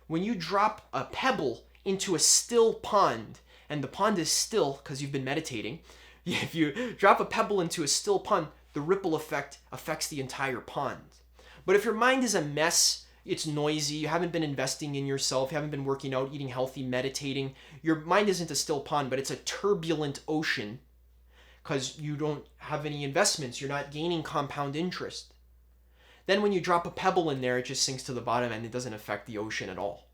When you drop a pebble into a still pond, and the pond is still because you've been meditating, if you drop a pebble into a still pond, the ripple effect affects the entire pond. But if your mind is a mess, it's noisy, you haven't been investing in yourself, you haven't been working out, eating healthy, meditating, your mind isn't a still pond, but it's a turbulent ocean, because you don't have any investments. You're not gaining compound interest. Then when you drop a pebble in there, it just sinks to the bottom and it doesn't affect the ocean at all.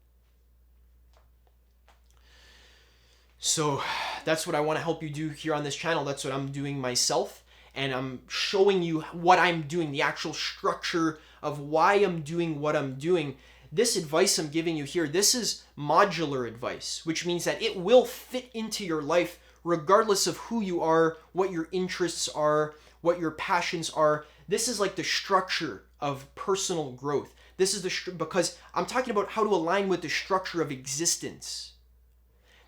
So that's what I want to help you do here on this channel. That's what I'm doing myself. And I'm showing you what I'm doing, the actual structure of why I'm doing what I'm doing. This advice I'm giving you here, this is modular advice, which means that it will fit into your life regardless of who you are, what your interests are, what your passions are. This is like the structure of personal growth. This is because I'm talking about how to align with the structure of existence.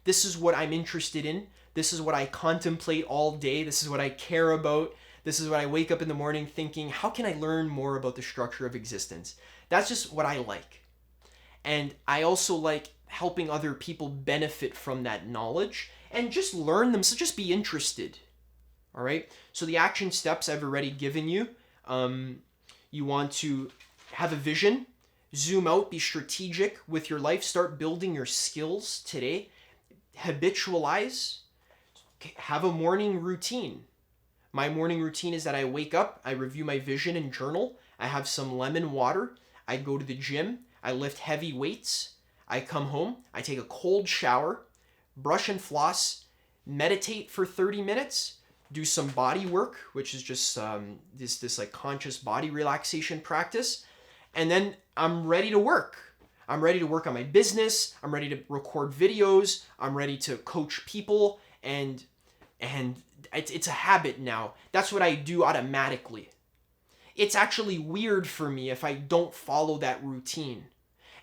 This is what I'm interested in. This is what I contemplate all day. This is what I care about. This is what I wake up in the morning thinking, how can I learn more about the structure of existence? That's just what I like. And I also like helping other people benefit from that knowledge and just learn them. So just be interested. All right. So the action steps I've already given you. You want to have a vision, zoom out, be strategic with your life, start building your skills today, habitualize, have a morning routine. My morning routine is that I wake up, I review my vision and journal, I have some lemon water, I go to the gym, I lift heavy weights, I come home, I take a cold shower, brush and floss, meditate for 30 minutes, do some body work, which is just this like conscious body relaxation practice, and then I'm ready to work. I'm ready to work on my business, I'm ready to record videos, I'm ready to coach people, and it's a habit now. That's what I do automatically. It's actually weird for me if I don't follow that routine.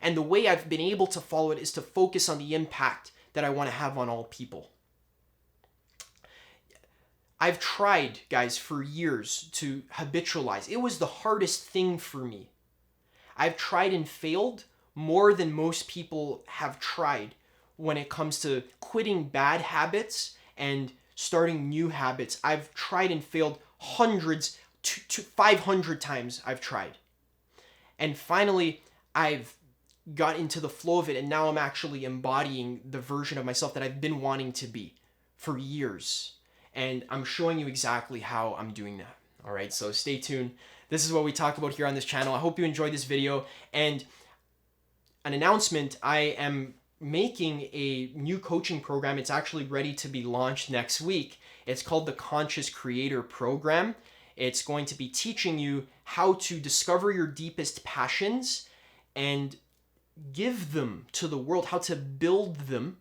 And the way I've been able to follow it is to focus on the impact that I want to have on all people. I've tried, guys, for years to habitualize. It was the hardest thing for me. I've tried and failed more than most people have tried when it comes to quitting bad habits and starting new habits. I've tried and failed hundreds to 500 times I've tried. And finally, I've got into the flow of it, and now I'm actually embodying the version of myself that I've been wanting to be for years. And I'm showing you exactly how I'm doing that. All right, so stay tuned. This is what we talk about here on this channel. I hope you enjoyed this video. And an announcement, I am making a new coaching program. It's actually ready to be launched next week. It's called the Conscious Creator Program. It's going to be teaching you how to discover your deepest passions and give them to the world, how to build them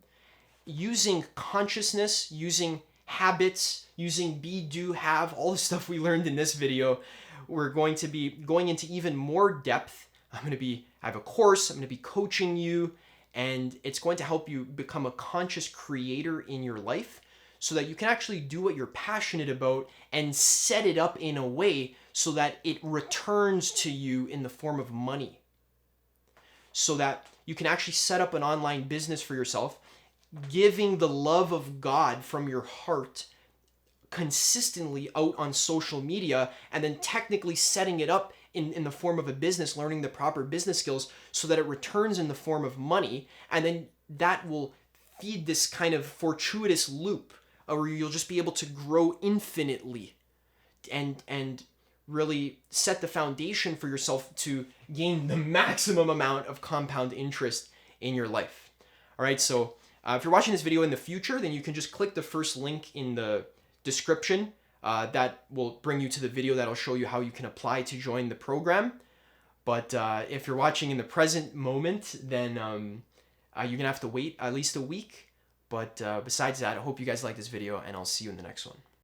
using consciousness, using habits, using be, do, have, all the stuff we learned in this video. We're going to be going into even more depth. I have a course, I'm going to be coaching you, and it's going to help you become a conscious creator in your life so that you can actually do what you're passionate about and set it up in a way so that it returns to you in the form of money. So that you can actually set up an online business for yourself, giving the love of God from your heart consistently out on social media, and then technically setting it up in the form of a business, learning the proper business skills so that it returns in the form of money, and then that will feed this kind of fortuitous loop where you'll just be able to grow infinitely and really set the foundation for yourself to gain the maximum amount of compound interest in your life. All right, so if you're watching this video in the future, then you can just click the first link in the description. That will bring you to the video that'll show you how you can apply to join the program. But if you're watching in the present moment, then you're going to have to wait at least a week. But besides that, I hope you guys like this video, and I'll see you in the next one.